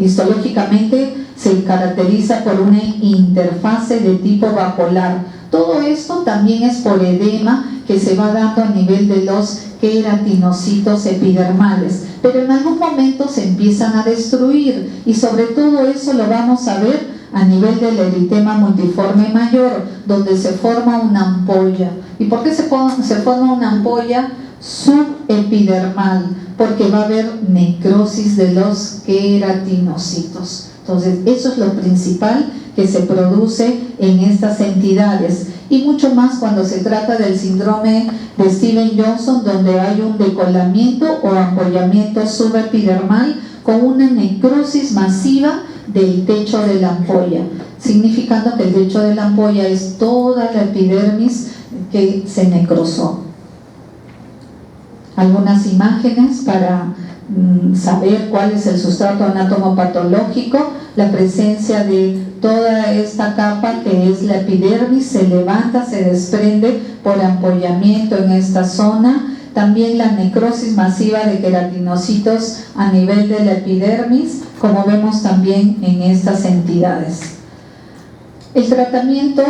histológicamente se caracteriza por una interfase de tipo vapolar. Todo esto también es por edema que se va dando a nivel de los queratinocitos epidermales, pero en algún momento se empiezan a destruir, y sobre todo eso lo vamos a ver a nivel del eritema multiforme mayor, donde se forma una ampolla. ¿Y por qué se forma una ampolla subepidermal? Porque va a haber necrosis de los queratinocitos. Entonces, eso es lo principal que se produce en estas entidades, y mucho más cuando se trata del síndrome de Stevens-Johnson, donde hay un decolamiento o ampollamiento subepidermal con una necrosis masiva del techo de la ampolla, significando que el techo de la ampolla es toda la epidermis que se necrosó. Algunas imágenes para saber cuál es el sustrato anatomopatológico. La presencia de toda esta capa que es la epidermis se levanta, se desprende por ampollamiento en esta zona. También la necrosis masiva de queratinocitos a nivel de la epidermis, como vemos también en estas entidades. El tratamiento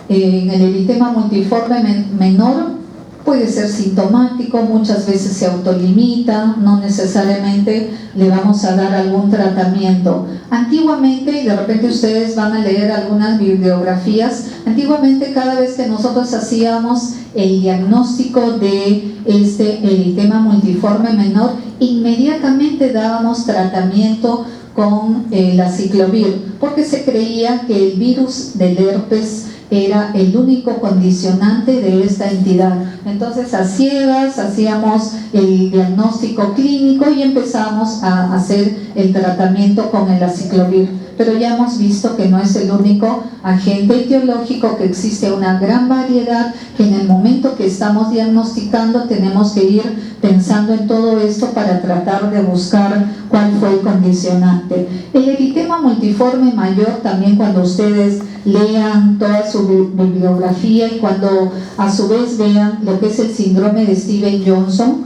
en el eritema multiforme menor puede ser sintomático, muchas veces se autolimita, no necesariamente le vamos a dar algún tratamiento. Antiguamente, y de repente ustedes van a leer algunas bibliografías, antiguamente cada vez que nosotros hacíamos el diagnóstico de este eritema multiforme menor, inmediatamente dábamos tratamiento con la ciclovir, porque se creía que el virus del herpes era el único condicionante de esta entidad. Entonces, a ciegas hacíamos el diagnóstico clínico y empezamos a hacer el tratamiento con el aciclovir. Pero ya hemos visto que no es el único agente etiológico, que existe una gran variedad, que en el momento que estamos diagnosticando tenemos que ir pensando en todo esto para tratar de buscar cuál fue el condicionante. El eritema multiforme mayor, también cuando ustedes lean toda su bibliografía y cuando a su vez vean lo que es el síndrome de Stevens-Johnson,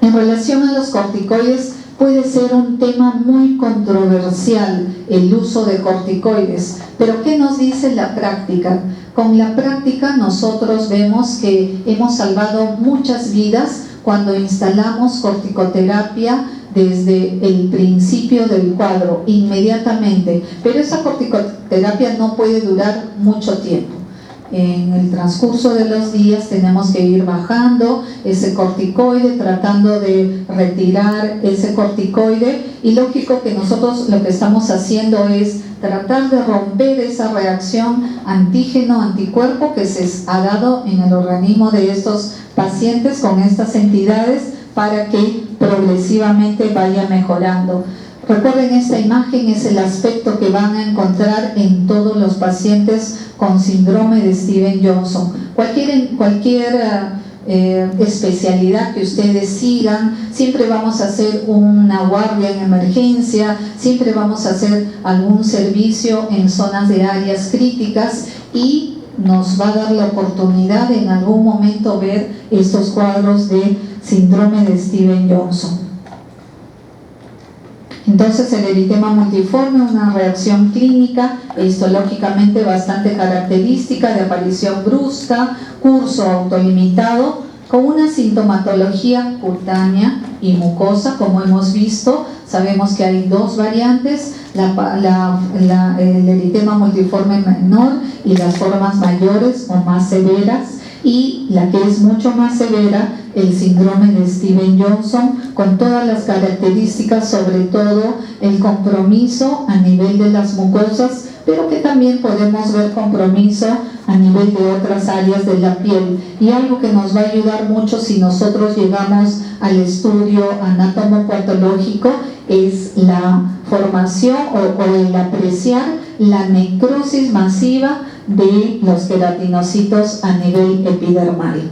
en relación a los corticoides, puede ser un tema muy controversial el uso de corticoides, pero ¿qué nos dice la práctica? Con la práctica nosotros vemos que hemos salvado muchas vidas cuando instalamos corticoterapia desde el principio del cuadro, inmediatamente, pero esa corticoterapia no puede durar mucho tiempo. En el transcurso de los días tenemos que ir bajando ese corticoide, tratando de retirar ese corticoide, y lógico que nosotros lo que estamos haciendo es tratar de romper esa reacción antígeno-anticuerpo que se ha dado en el organismo de estos pacientes con estas entidades para que progresivamente vaya mejorando. Recuerden, esta imagen es el aspecto que van a encontrar en todos los pacientes con síndrome de Stevens-Johnson. Cualquier especialidad que ustedes sigan, siempre vamos a hacer una guardia en emergencia, siempre vamos a hacer algún servicio en zonas de áreas críticas y nos va a dar la oportunidad de en algún momento ver estos cuadros de síndrome de Stevens-Johnson. Entonces, el eritema multiforme, una reacción clínica e histológicamente bastante característica de aparición brusca, curso autolimitado, con una sintomatología cutánea y mucosa, como hemos visto. Sabemos que hay dos variantes, el eritema multiforme menor y las formas mayores o más severas, y la que es mucho más severa, el síndrome de Stevens-Johnson, con todas las características, sobre todo el compromiso a nivel de las mucosas, pero que también podemos ver compromiso a nivel de otras áreas de la piel. Y algo que nos va a ayudar mucho si nosotros llegamos al estudio anatomopatológico es la formación o el apreciar la necrosis masiva de los queratinocitos a nivel epidermal.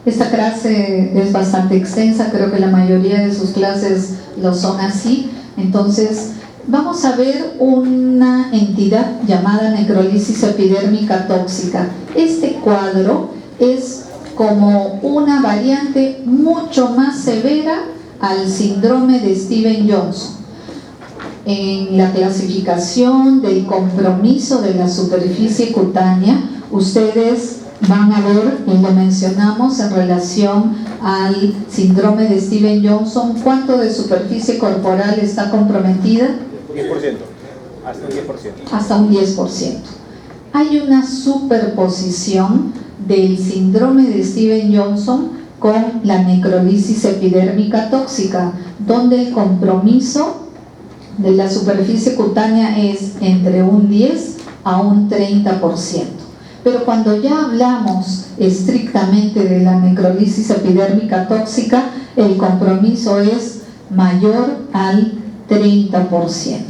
Esta clase es bastante extensa, creo que la mayoría de sus clases lo son así. Entonces, vamos a ver una entidad llamada necrólisis epidérmica tóxica. Este cuadro es como una variante mucho más severa al síndrome de Stevens-Johnson. En la clasificación del compromiso de la superficie cutánea, ustedes van a ver, y lo mencionamos en relación al síndrome de Stevens-Johnson, ¿cuánto de superficie corporal está comprometida? 10%, hasta un 10%. Hasta un 10%. Hay una superposición del síndrome de Stevens-Johnson con la necrólisis epidérmica tóxica, donde el compromiso de la superficie cutánea es entre un 10 a un 30%. Pero cuando ya hablamos estrictamente de la necrólisis epidérmica tóxica, el compromiso es mayor al 30%.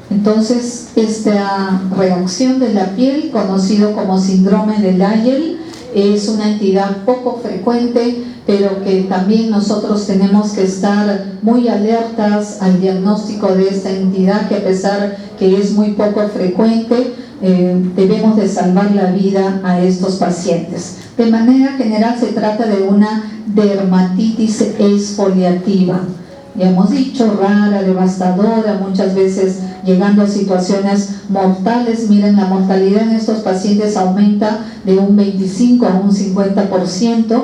Entonces, esta reacción de la piel, conocido como síndrome de Lyell, es una entidad poco frecuente, pero que también nosotros tenemos que estar muy alertas al diagnóstico de esta entidad, que a pesar que es muy poco frecuente, debemos de salvar la vida a estos pacientes. De manera general se trata de una dermatitis exfoliativa, ya hemos dicho, rara, devastadora, muchas veces llegando a situaciones mortales. Miren, la mortalidad en estos pacientes aumenta de un 25 a un 50%,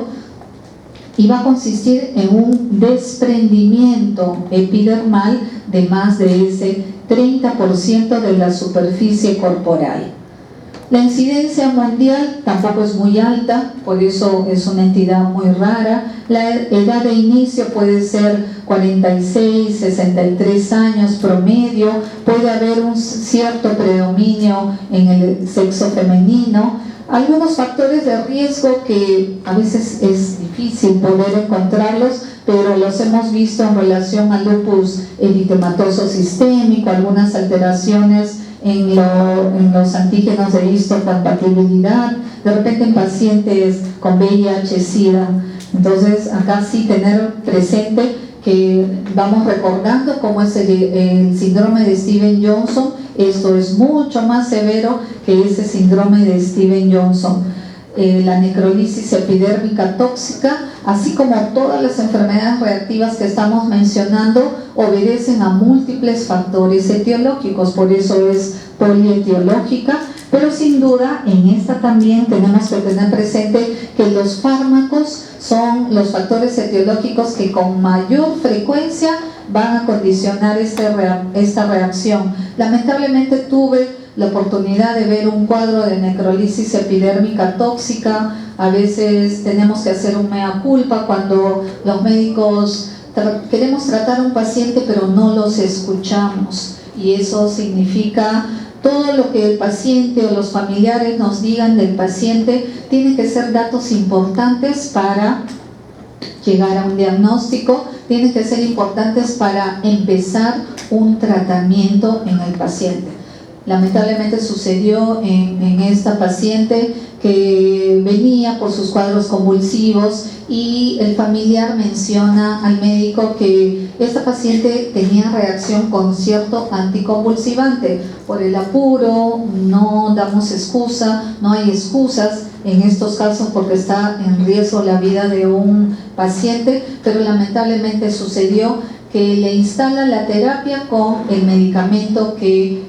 y va a consistir en un desprendimiento epidermal de más de ese 30% de la superficie corporal. La incidencia mundial tampoco es muy alta, por eso es una entidad muy rara. La edad de inicio puede ser 46, 63 años promedio, puede haber un cierto predominio en el sexo femenino. Algunos factores de riesgo que a veces es difícil poder encontrarlos, pero los hemos visto en relación al lupus eritematoso sistémico, algunas alteraciones en los antígenos de histocompatibilidad, de repente en pacientes con VIH-Sida. Entonces, acá sí tener presente que vamos recordando cómo es el síndrome de Stevens-Johnson. Esto es mucho más severo que ese síndrome de Stevens-Johnson. La necrólisis epidérmica tóxica, así como todas las enfermedades reactivas que estamos mencionando, obedecen a múltiples factores etiológicos, por eso es polietiológica. Pero sin duda, en esta también tenemos que tener presente que los fármacos son los factores etiológicos que con mayor frecuencia van a condicionar esta reacción. Lamentablemente tuve la oportunidad de ver un cuadro de necrólisis epidérmica tóxica. A veces tenemos que hacer un mea culpa cuando los médicos queremos tratar a un paciente pero no los escuchamos, y eso significa todo lo que el paciente o los familiares nos digan del paciente tiene que ser datos importantes para llegar a un diagnóstico, tienen que ser importantes para empezar un tratamiento en el paciente. Lamentablemente sucedió en esta paciente que venía por sus cuadros convulsivos y el familiar menciona al médico que esta paciente tenía reacción con cierto anticonvulsivante. Por el apuro, no damos excusa, no hay excusas en estos casos porque está en riesgo la vida de un paciente, pero lamentablemente sucedió que le instala la terapia con el medicamento que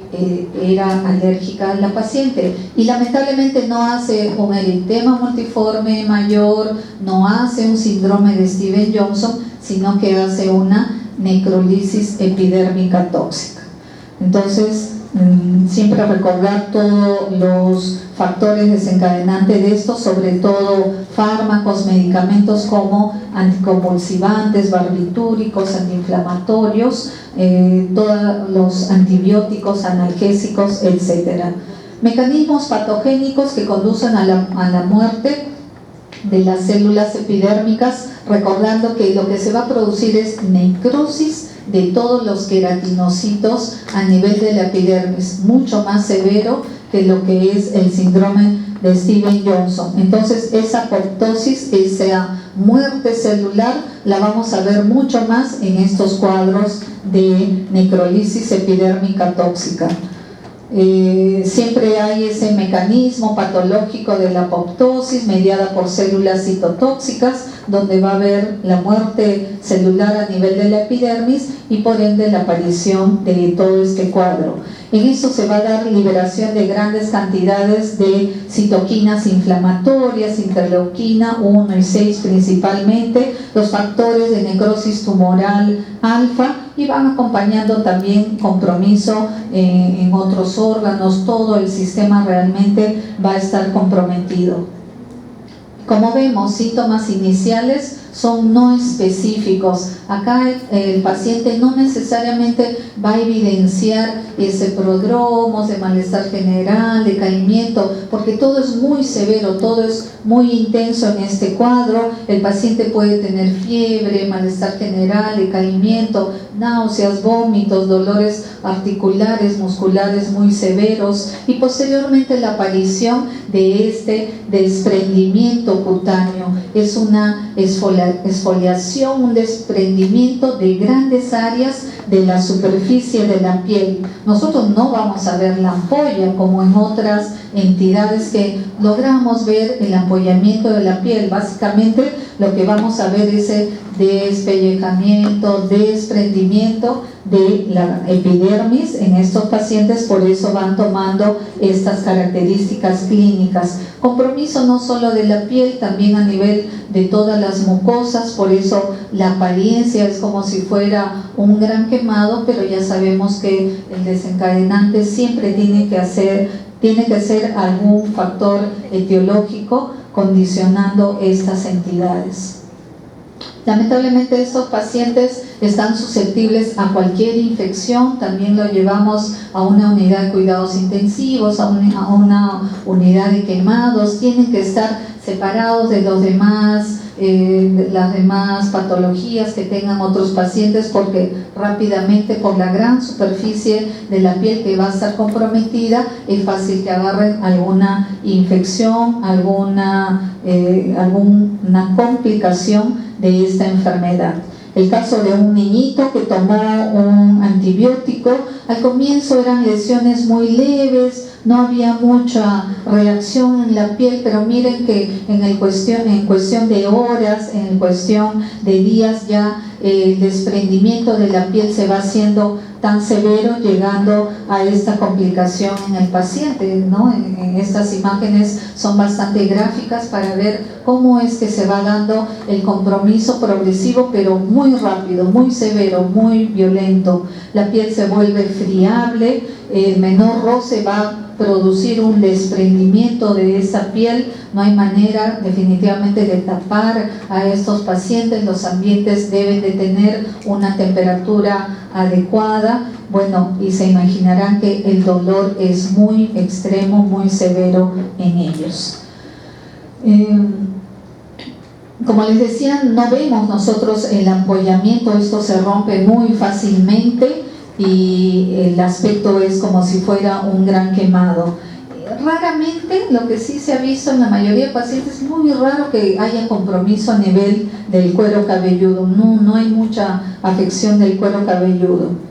era alérgica a la paciente, y lamentablemente no hace un eritema multiforme mayor, no hace un síndrome de Stevens-Johnson, sino que hace una necrolisis epidérmica tóxica. Entonces, siempre recordar todos los factores desencadenantes de esto, sobre todo fármacos, medicamentos como anticonvulsivantes, barbitúricos, antiinflamatorios, todos los antibióticos, analgésicos, etc. Mecanismos patogénicos que conducen a la muerte de las células epidérmicas, recordando que lo que se va a producir es necrosis de todos los queratinocitos a nivel de la epidermis, mucho más severo que lo que es el síndrome de Stevens-Johnson. Entonces esa apoptosis, esa muerte celular, la vamos a ver mucho más en estos cuadros de necrolisis epidérmica tóxica. Siempre hay ese mecanismo patológico de la apoptosis mediada por células citotóxicas, donde va a haber la muerte celular a nivel de la epidermis y por ende la aparición de todo este cuadro. En eso se va a dar liberación de grandes cantidades de citoquinas inflamatorias, interleuquina 1 y 6 principalmente, los factores de necrosis tumoral alfa, y van acompañando también compromiso en otros órganos. Todo el sistema realmente va a estar comprometido. Como vemos, síntomas iniciales son no específicos. Acá el paciente no necesariamente va a evidenciar ese prodromos de malestar general, decaimiento, porque todo es muy severo, todo es muy intenso en este cuadro. El paciente puede tener fiebre, malestar general, decaimiento, náuseas, vómitos, dolores articulares, musculares muy severos, y posteriormente la aparición de este desprendimiento cutáneo. Es una exfoliación, un desprendimiento de grandes áreas de la superficie de la piel. Nosotros no vamos a ver la ampolla como en otras entidades que logramos ver el ampollamiento de la piel. Básicamente lo que vamos a ver es el despellejamiento, desprendimiento de la epidermis en estos pacientes, por eso van tomando estas características clínicas. Compromiso no solo de la piel, también a nivel de todas las mucosas, por eso la apariencia es como si fuera un gran quemado, pero ya sabemos que el desencadenante siempre tiene que ser algún factor etiológico condicionando estas entidades. Lamentablemente estos pacientes están susceptibles a cualquier infección, también lo llevamos a una unidad de cuidados intensivos, a una unidad de quemados, tienen que estar separados de los demás, las demás patologías que tengan otros pacientes, porque rápidamente por la gran superficie de la piel que va a estar comprometida es fácil que agarren alguna infección, alguna complicación de esta enfermedad. El caso de un niñito que tomó un antibiótico, al comienzo eran lesiones muy leves, no había mucha reacción en la piel, pero miren que en cuestión de horas, en cuestión de días, ya el desprendimiento de la piel se va haciendo tan severo, llegando a esta complicación en el paciente, ¿no? En estas imágenes son bastante gráficas para ver cómo es que se va dando el compromiso progresivo, pero muy rápido, muy severo, muy violento. La piel se vuelve friable, el menor roce va producir un desprendimiento de esa piel. No hay manera definitivamente de tapar a estos pacientes. Los ambientes deben de tener una temperatura adecuada. Bueno, y se imaginarán que el dolor es muy extremo, muy severo en ellos. Como les decía, no vemos nosotros el ampollamiento, esto se rompe muy fácilmente y el aspecto es como si fuera un gran quemado. Raramente, lo que sí se ha visto en la mayoría de pacientes, es muy raro que haya compromiso a nivel del cuero cabelludo, no hay mucha afección del cuero cabelludo.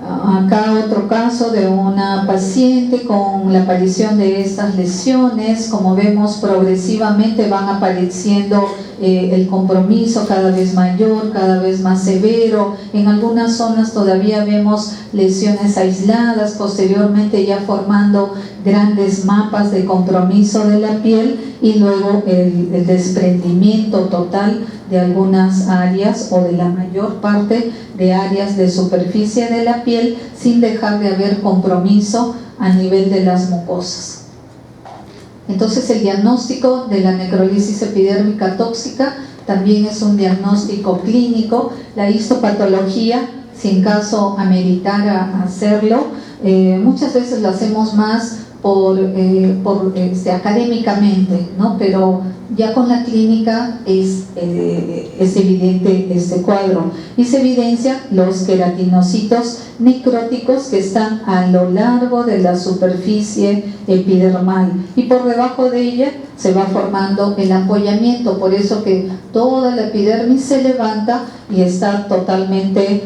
Acá otro caso de una paciente con la aparición de estas lesiones. Como vemos, progresivamente van apareciendo el compromiso cada vez mayor, cada vez más severo. En algunas zonas todavía vemos lesiones aisladas, posteriormente ya formando grandes mapas de compromiso de la piel y luego el desprendimiento total de algunas áreas o de la mayor parte de áreas de superficie de la piel, sin dejar de haber compromiso a nivel de las mucosas. Entonces el diagnóstico de la necrolisis epidérmica tóxica también es un diagnóstico clínico. La histopatología, si en caso ameritara hacerlo, muchas veces lo hacemos más académicamente, ¿no? Pero ya con la clínica es evidente este cuadro y se evidencia los queratinocitos necróticos que están a lo largo de la superficie epidermal y por debajo de ella se va formando el ampollamiento, por eso que toda la epidermis se levanta y está totalmente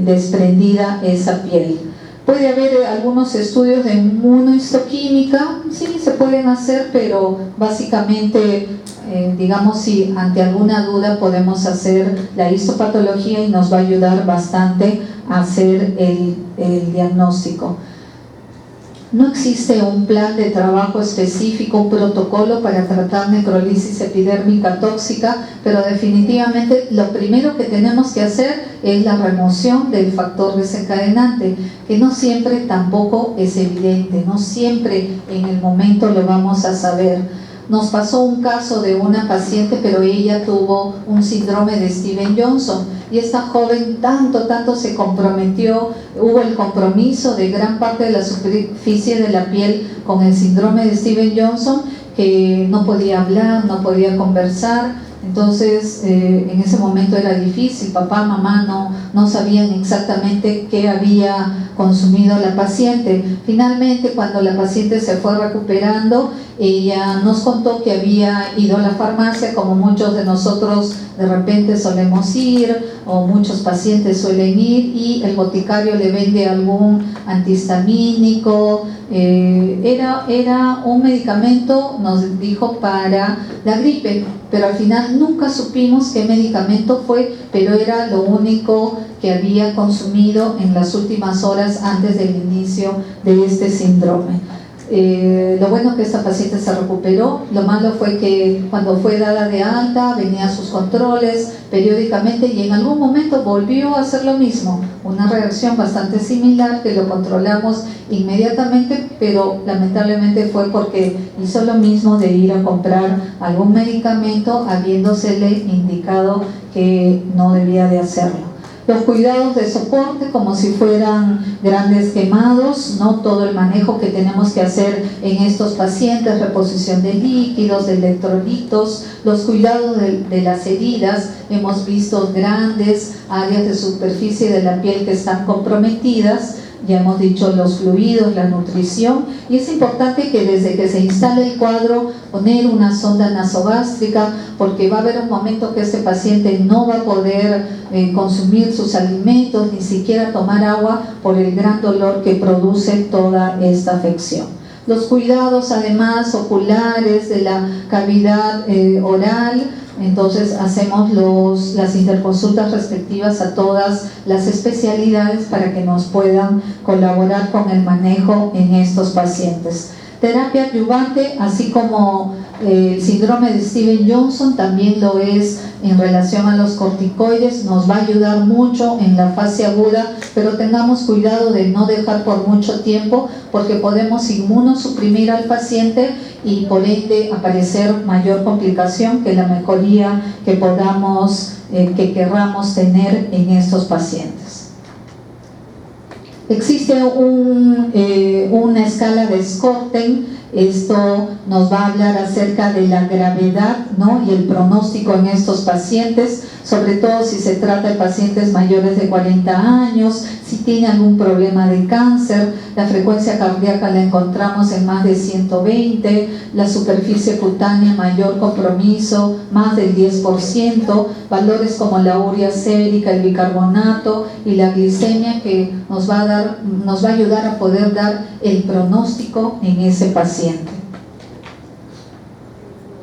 desprendida esa piel. Puede haber algunos estudios de inmunohistoquímica, sí, se pueden hacer, pero básicamente, digamos, si ante alguna duda podemos hacer la histopatología y nos va a ayudar bastante a hacer el diagnóstico. No existe un plan de trabajo específico, un protocolo para tratar necrolisis epidérmica tóxica, pero definitivamente lo primero que tenemos que hacer es la remoción del factor desencadenante, que no siempre tampoco es evidente, no siempre en el momento lo vamos a saber. Nos pasó un caso de una paciente, pero ella tuvo un síndrome de Stevens-Johnson y esta joven tanto se comprometió, hubo el compromiso de gran parte de la superficie de la piel con el síndrome de Stevens-Johnson, que no podía hablar, no podía conversar. Entonces en ese momento era difícil, papá, mamá no sabían exactamente qué había consumido la paciente. Finalmente, cuando la paciente se fue recuperando, ella nos contó que había ido a la farmacia, como muchos de nosotros de repente solemos ir, o muchos pacientes suelen ir, y el boticario le vende algún antihistamínico. Era un medicamento, nos dijo, para la gripe, pero al final nunca supimos qué medicamento fue, pero era lo único que había consumido en las últimas horas antes del inicio de este síndrome. Lo bueno que esta paciente se recuperó, lo malo fue que cuando fue dada de alta venía a sus controles periódicamente y en algún momento volvió a hacer lo mismo, una reacción bastante similar que lo controlamos inmediatamente, pero lamentablemente fue porque hizo lo mismo de ir a comprar algún medicamento habiéndosele indicado que no debía de hacerlo. Los cuidados de soporte, como si fueran grandes quemados, ¿no? Todo el manejo que tenemos que hacer en estos pacientes, reposición de líquidos, de electrolitos, los cuidados de las heridas. Hemos visto grandes áreas de superficie de la piel que están comprometidas. Ya hemos dicho los fluidos, la nutrición, y es importante que desde que se instale el cuadro poner una sonda nasogástrica, porque va a haber un momento que este paciente no va a poder consumir sus alimentos, ni siquiera tomar agua por el gran dolor que produce toda esta afección. Los cuidados además oculares de la cavidad oral. Entonces hacemos las interconsultas respectivas a todas las especialidades para que nos puedan colaborar con el manejo en estos pacientes. Terapia adyuvante, así como El síndrome de Stevens-Johnson también lo es en relación a los corticoides, nos va a ayudar mucho en la fase aguda, pero tengamos cuidado de no dejar por mucho tiempo porque podemos inmunosuprimir al paciente y por ende aparecer mayor complicación que la mejoría que podamos, que querramos tener en estos pacientes. Existe una escala de Scott-Ten. Esto nos va a hablar acerca de la gravedad, ¿no?, y el pronóstico en estos pacientes, sobre todo si se trata de pacientes mayores de 40 años, si tiene algún problema de cáncer. La frecuencia cardíaca la encontramos en más de 120, la superficie cutánea mayor compromiso, más del 10%, valores como la urea sérica, el bicarbonato y la glicemia que nos va a ayudar a poder dar el pronóstico en ese paciente.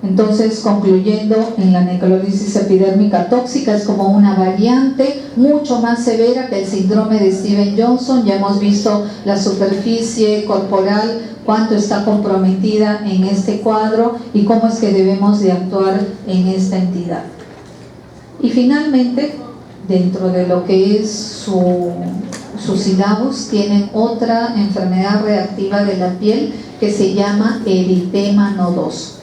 Entonces, concluyendo, en la necrolisis epidérmica tóxica es como una variante mucho más severa que el síndrome de Stevens-Johnson. Ya hemos visto la superficie corporal, cuánto está comprometida en este cuadro y cómo es que debemos de actuar en esta entidad. Y finalmente, dentro de lo que es su sílabus, tienen otra enfermedad reactiva de la piel que se llama eritema nodoso.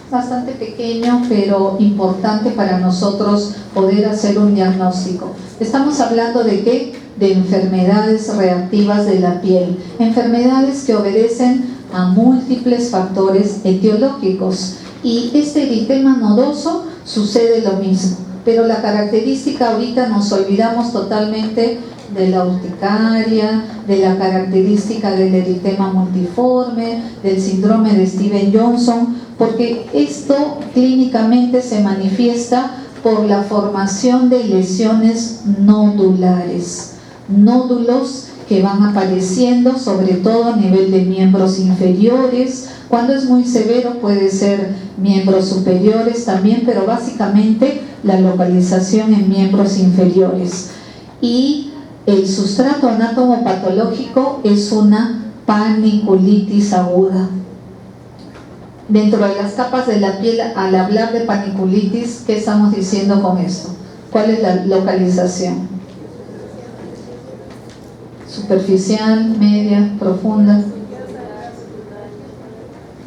Bastante pequeño, pero importante para nosotros poder hacer un diagnóstico. Estamos hablando de ¿qué? De enfermedades reactivas de la piel, enfermedades que obedecen a múltiples factores etiológicos. Y este eritema nodoso sucede lo mismo, pero la característica, ahorita nos olvidamos totalmente de la urticaria, de la característica del eritema multiforme, del síndrome de Stevens-Johnson, porque esto clínicamente se manifiesta por la formación de lesiones nodulares, nódulos que van apareciendo sobre todo a nivel de miembros inferiores. Cuando es muy severo puede ser miembros superiores también, pero básicamente la localización en miembros inferiores. Y el sustrato anatomopatológico es una paniculitis aguda. Dentro de las capas de la piel, al hablar de paniculitis, ¿qué estamos diciendo con esto? ¿Cuál es la localización? Superficial, media, profunda.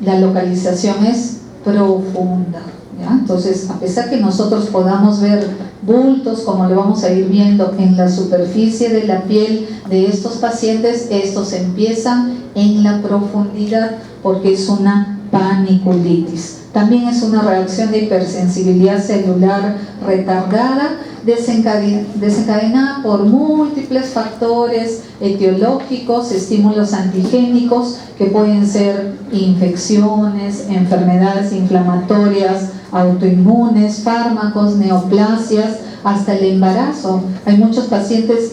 La localización es profunda, ¿ya? Entonces, a pesar que nosotros podamos ver bultos, como lo vamos a ir viendo en la superficie de la piel de estos pacientes, estos empiezan en la profundidad porque es una paniculitis. También es una reacción de hipersensibilidad celular retardada desencadenada por múltiples factores etiológicos, estímulos antigénicos que pueden ser infecciones, enfermedades inflamatorias, autoinmunes, fármacos, neoplasias, hasta el embarazo. Hay muchas pacientes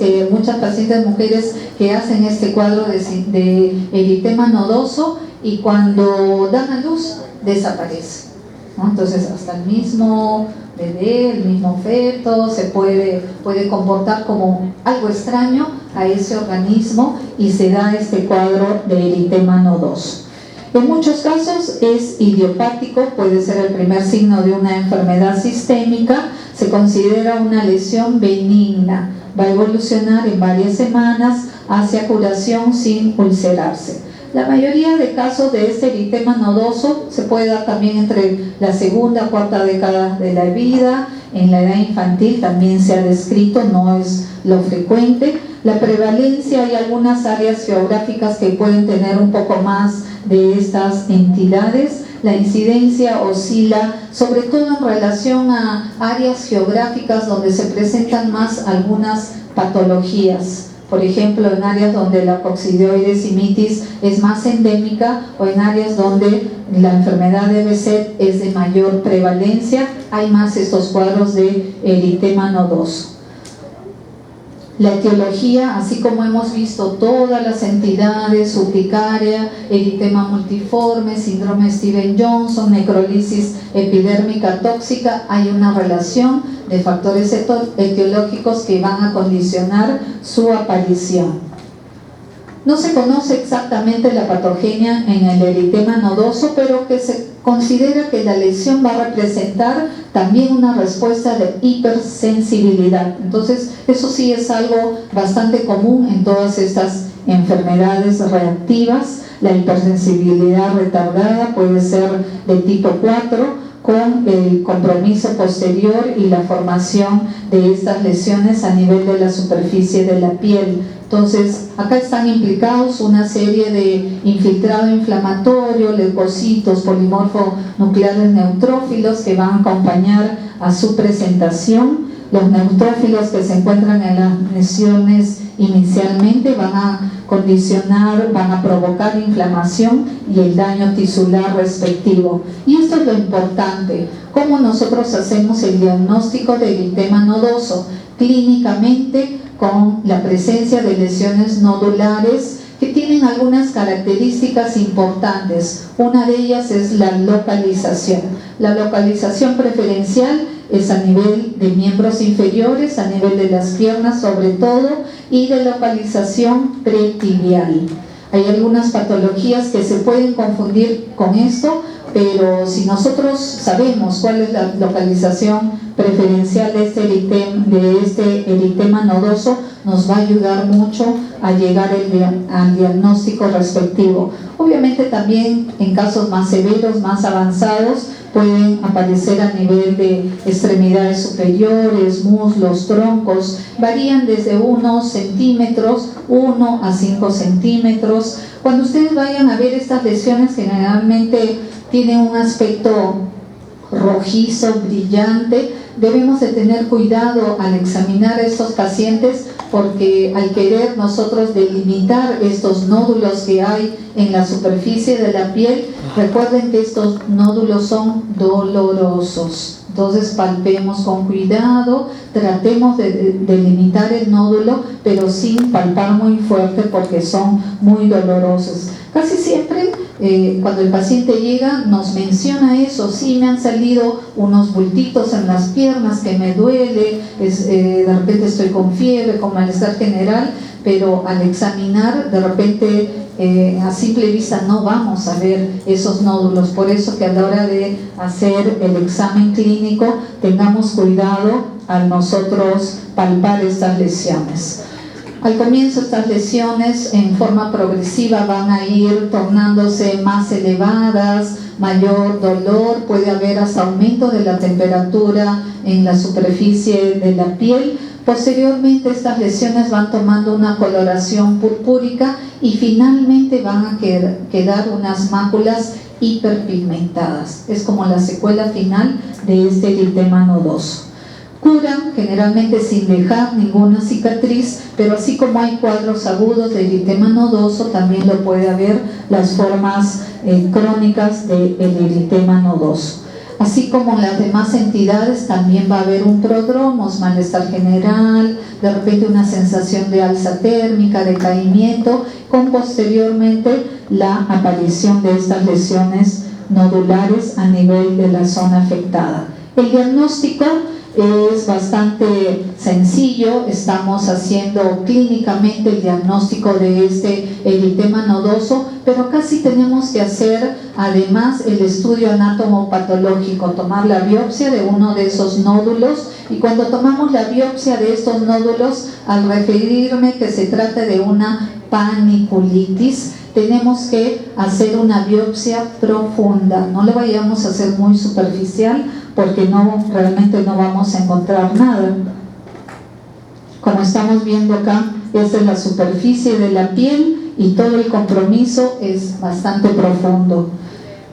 mujeres que hacen este cuadro de eritema nodoso y cuando dan a luz desaparece, ¿no? Entonces hasta el mismo bebé, el mismo feto se puede comportar como algo extraño a ese organismo y se da este cuadro de eritema nodoso. En muchos casos es idiopático, puede ser el primer signo de una enfermedad sistémica, se considera una lesión benigna, va a evolucionar en varias semanas hacia curación sin ulcerarse. La mayoría de casos de este eritema nodoso se puede dar también entre la segunda y cuarta década de la vida. En la edad infantil también se ha descrito, no es lo frecuente. La prevalencia, hay algunas áreas geográficas que pueden tener un poco más de estas entidades. La incidencia oscila sobre todo en relación a áreas geográficas donde se presentan más algunas patologías. Por ejemplo, en áreas donde la coccidioides mitis es más endémica o en áreas donde la enfermedad de Behçet es de mayor prevalencia, hay más estos cuadros de eritema nodoso. La etiología, así como hemos visto todas las entidades, urticaria, eritema multiforme, síndrome de Stevens-Johnson, necrolisis epidérmica tóxica, hay una relación de factores etiológicos que van a condicionar su aparición. No se conoce exactamente la patogenia en el eritema nodoso, pero que se considera que la lesión va a representar también una respuesta de hipersensibilidad. Entonces, eso sí es algo bastante común en todas estas enfermedades reactivas. La hipersensibilidad retardada puede ser de tipo 4, con el compromiso posterior y la formación de estas lesiones a nivel de la superficie de la piel. Entonces, acá están implicados una serie de infiltrado inflamatorio, leucocitos, polimorfonucleares neutrófilos que van a acompañar a su presentación. Los neutrófilos que se encuentran en las lesiones inicialmente van a condicionar, van a provocar inflamación y el daño tisular respectivo. Y esto es lo importante, cómo nosotros hacemos el diagnóstico del eritema nodoso clínicamente con la presencia de lesiones nodulares que tienen algunas características importantes. Una de ellas es la localización. La localización preferencial es a nivel de miembros inferiores, a nivel de las piernas sobre todo, y de localización pretibial. Hay algunas patologías que se pueden confundir con esto, pero si nosotros sabemos cuál es la localización preferencial de este eritema nodoso, nos va a ayudar mucho a llegar al diagnóstico respectivo. Obviamente también en casos más severos, más avanzados, pueden aparecer a nivel de extremidades superiores, muslos, troncos, varían desde 1 centímetros, 1 a 5 centímetros. Cuando ustedes vayan a ver estas lesiones, generalmente tienen un aspecto rojizo, brillante, debemos de tener cuidado al examinar a estos pacientes, porque al querer nosotros delimitar estos nódulos que hay en la superficie de la piel, recuerden que estos nódulos son dolorosos. Entonces palpemos con cuidado, tratemos de delimitar el nódulo, pero sin palpar muy fuerte porque son muy dolorosos. Casi siempre cuando el paciente llega nos menciona eso: sí, me han salido unos bultitos en las piernas que me duele, de repente estoy con fiebre, con malestar general, pero al examinar de repente a simple vista no vamos a ver esos nódulos. Por eso que a la hora de hacer el examen clínico tengamos cuidado al nosotros palpar estas lesiones. Al comienzo estas lesiones en forma progresiva van a ir tornándose más elevadas, mayor dolor, puede haber hasta aumento de la temperatura en la superficie de la piel. Posteriormente estas lesiones van tomando una coloración purpúrica y finalmente van a quedar unas máculas hiperpigmentadas. Es como la secuela final de este eritema nodoso. Curan generalmente sin dejar ninguna cicatriz, pero así como hay cuadros agudos de eritema nodoso, también lo puede haber las formas crónicas del eritema nodoso. Así como en las demás entidades también va a haber un prodromos, malestar general, de repente una sensación de alza térmica, decaimiento, con posteriormente la aparición de estas lesiones nodulares a nivel de la zona afectada. El diagnóstico es bastante sencillo, estamos haciendo clínicamente el diagnóstico de este eritema nodoso, pero casi tenemos que hacer además el estudio anatomopatológico, tomar la biopsia de uno de esos nódulos, y cuando tomamos la biopsia de estos nódulos, al referirme que se trata de una paniculitis, tenemos que hacer una biopsia profunda, no le vayamos a hacer muy superficial porque realmente no vamos a encontrar nada. Como estamos viendo acá, esta es la superficie de la piel y todo el compromiso es bastante profundo.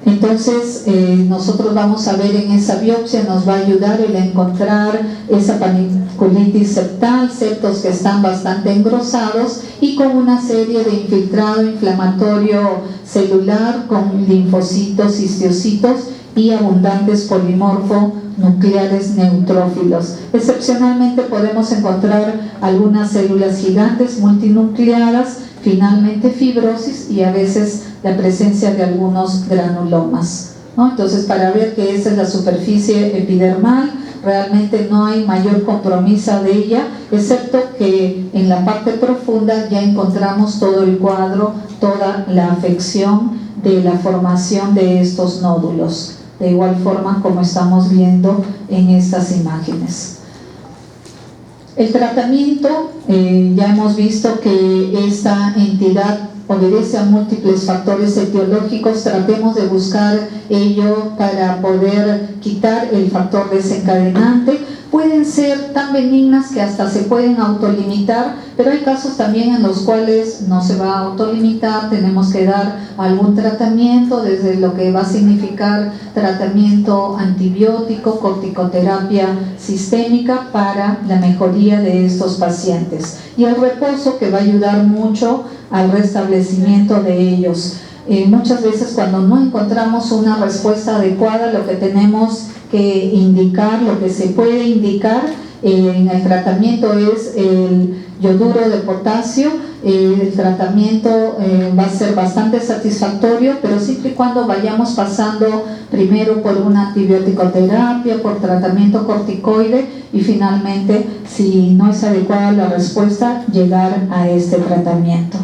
Entonces nosotros vamos a ver en esa biopsia, nos va a ayudar el encontrar esa paniculitis septal, septos que están bastante engrosados y con una serie de infiltrado inflamatorio celular con linfocitos, histiocitos y abundantes polimorfonucleares neutrófilos. Excepcionalmente podemos encontrar algunas células gigantes multinucleadas, finalmente fibrosis y a veces la presencia de algunos granulomas, ¿no? Entonces, para ver que esa es la superficie epidermal, realmente no hay mayor compromiso de ella, excepto que en la parte profunda ya encontramos todo el cuadro, toda la afección de la formación de estos nódulos, de igual forma como estamos viendo en estas imágenes. El tratamiento, ya hemos visto que esta entidad obedece a múltiples factores etiológicos. Tratemos de buscar ello para poder quitar el factor desencadenante. Pueden ser tan benignas que hasta se pueden autolimitar, pero hay casos también en los cuales no se va a autolimitar, tenemos que dar algún tratamiento, desde lo que va a significar tratamiento antibiótico, corticoterapia sistémica para la mejoría de estos pacientes. Y el reposo, que va a ayudar mucho al restablecimiento de ellos. Muchas veces cuando no encontramos una respuesta adecuada, lo que tenemos que indicar, lo que se puede indicar en el tratamiento es el yoduro de potasio. El tratamiento va a ser bastante satisfactorio, pero siempre y cuando vayamos pasando primero por una antibiótico-terapia, por tratamiento corticoide y finalmente, si no es adecuada la respuesta, llegar a este tratamiento.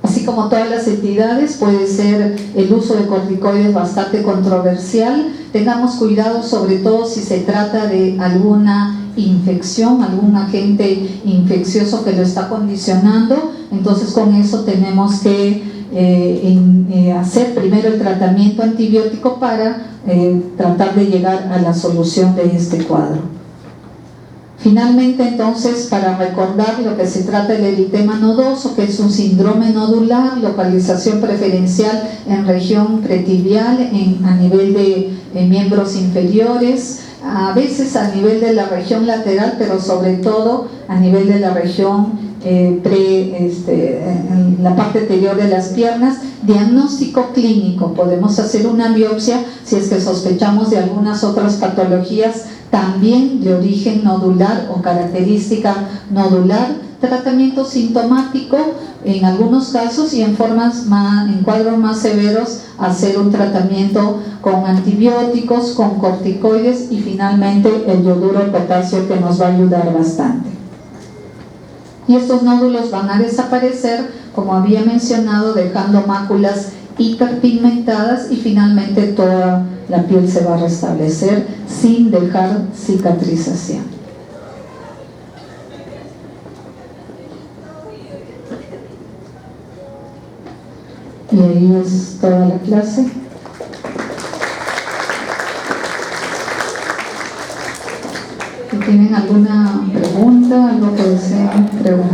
Así como todas las entidades, puede ser el uso de corticoides bastante controversial. Tengamos cuidado, sobre todo si se trata de alguna infección, algún agente infeccioso que lo está condicionando. Entonces, con eso tenemos que hacer primero el tratamiento antibiótico para tratar de llegar a la solución de este cuadro. Finalmente, entonces, para recordar lo que se trata del eritema nodoso, que es un síndrome nodular, localización preferencial en región pretibial, a nivel de miembros inferiores, a veces a nivel de la región lateral, pero sobre todo a nivel de la región en la parte anterior de las piernas. Diagnóstico clínico: podemos hacer una biopsia si es que sospechamos de algunas otras patologías también de origen nodular o característica nodular. Tratamiento sintomático en algunos casos, y en cuadros más severos, hacer un tratamiento con antibióticos, con corticoides y finalmente el yoduro de potasio, que nos va a ayudar bastante. Y estos nódulos van a desaparecer, como había mencionado, dejando máculas hiperpigmentadas, y finalmente toda la piel se va a restablecer sin dejar cicatrización. Y ahí es toda la clase. Si tienen alguna pregunta, algo que deseen preguntar.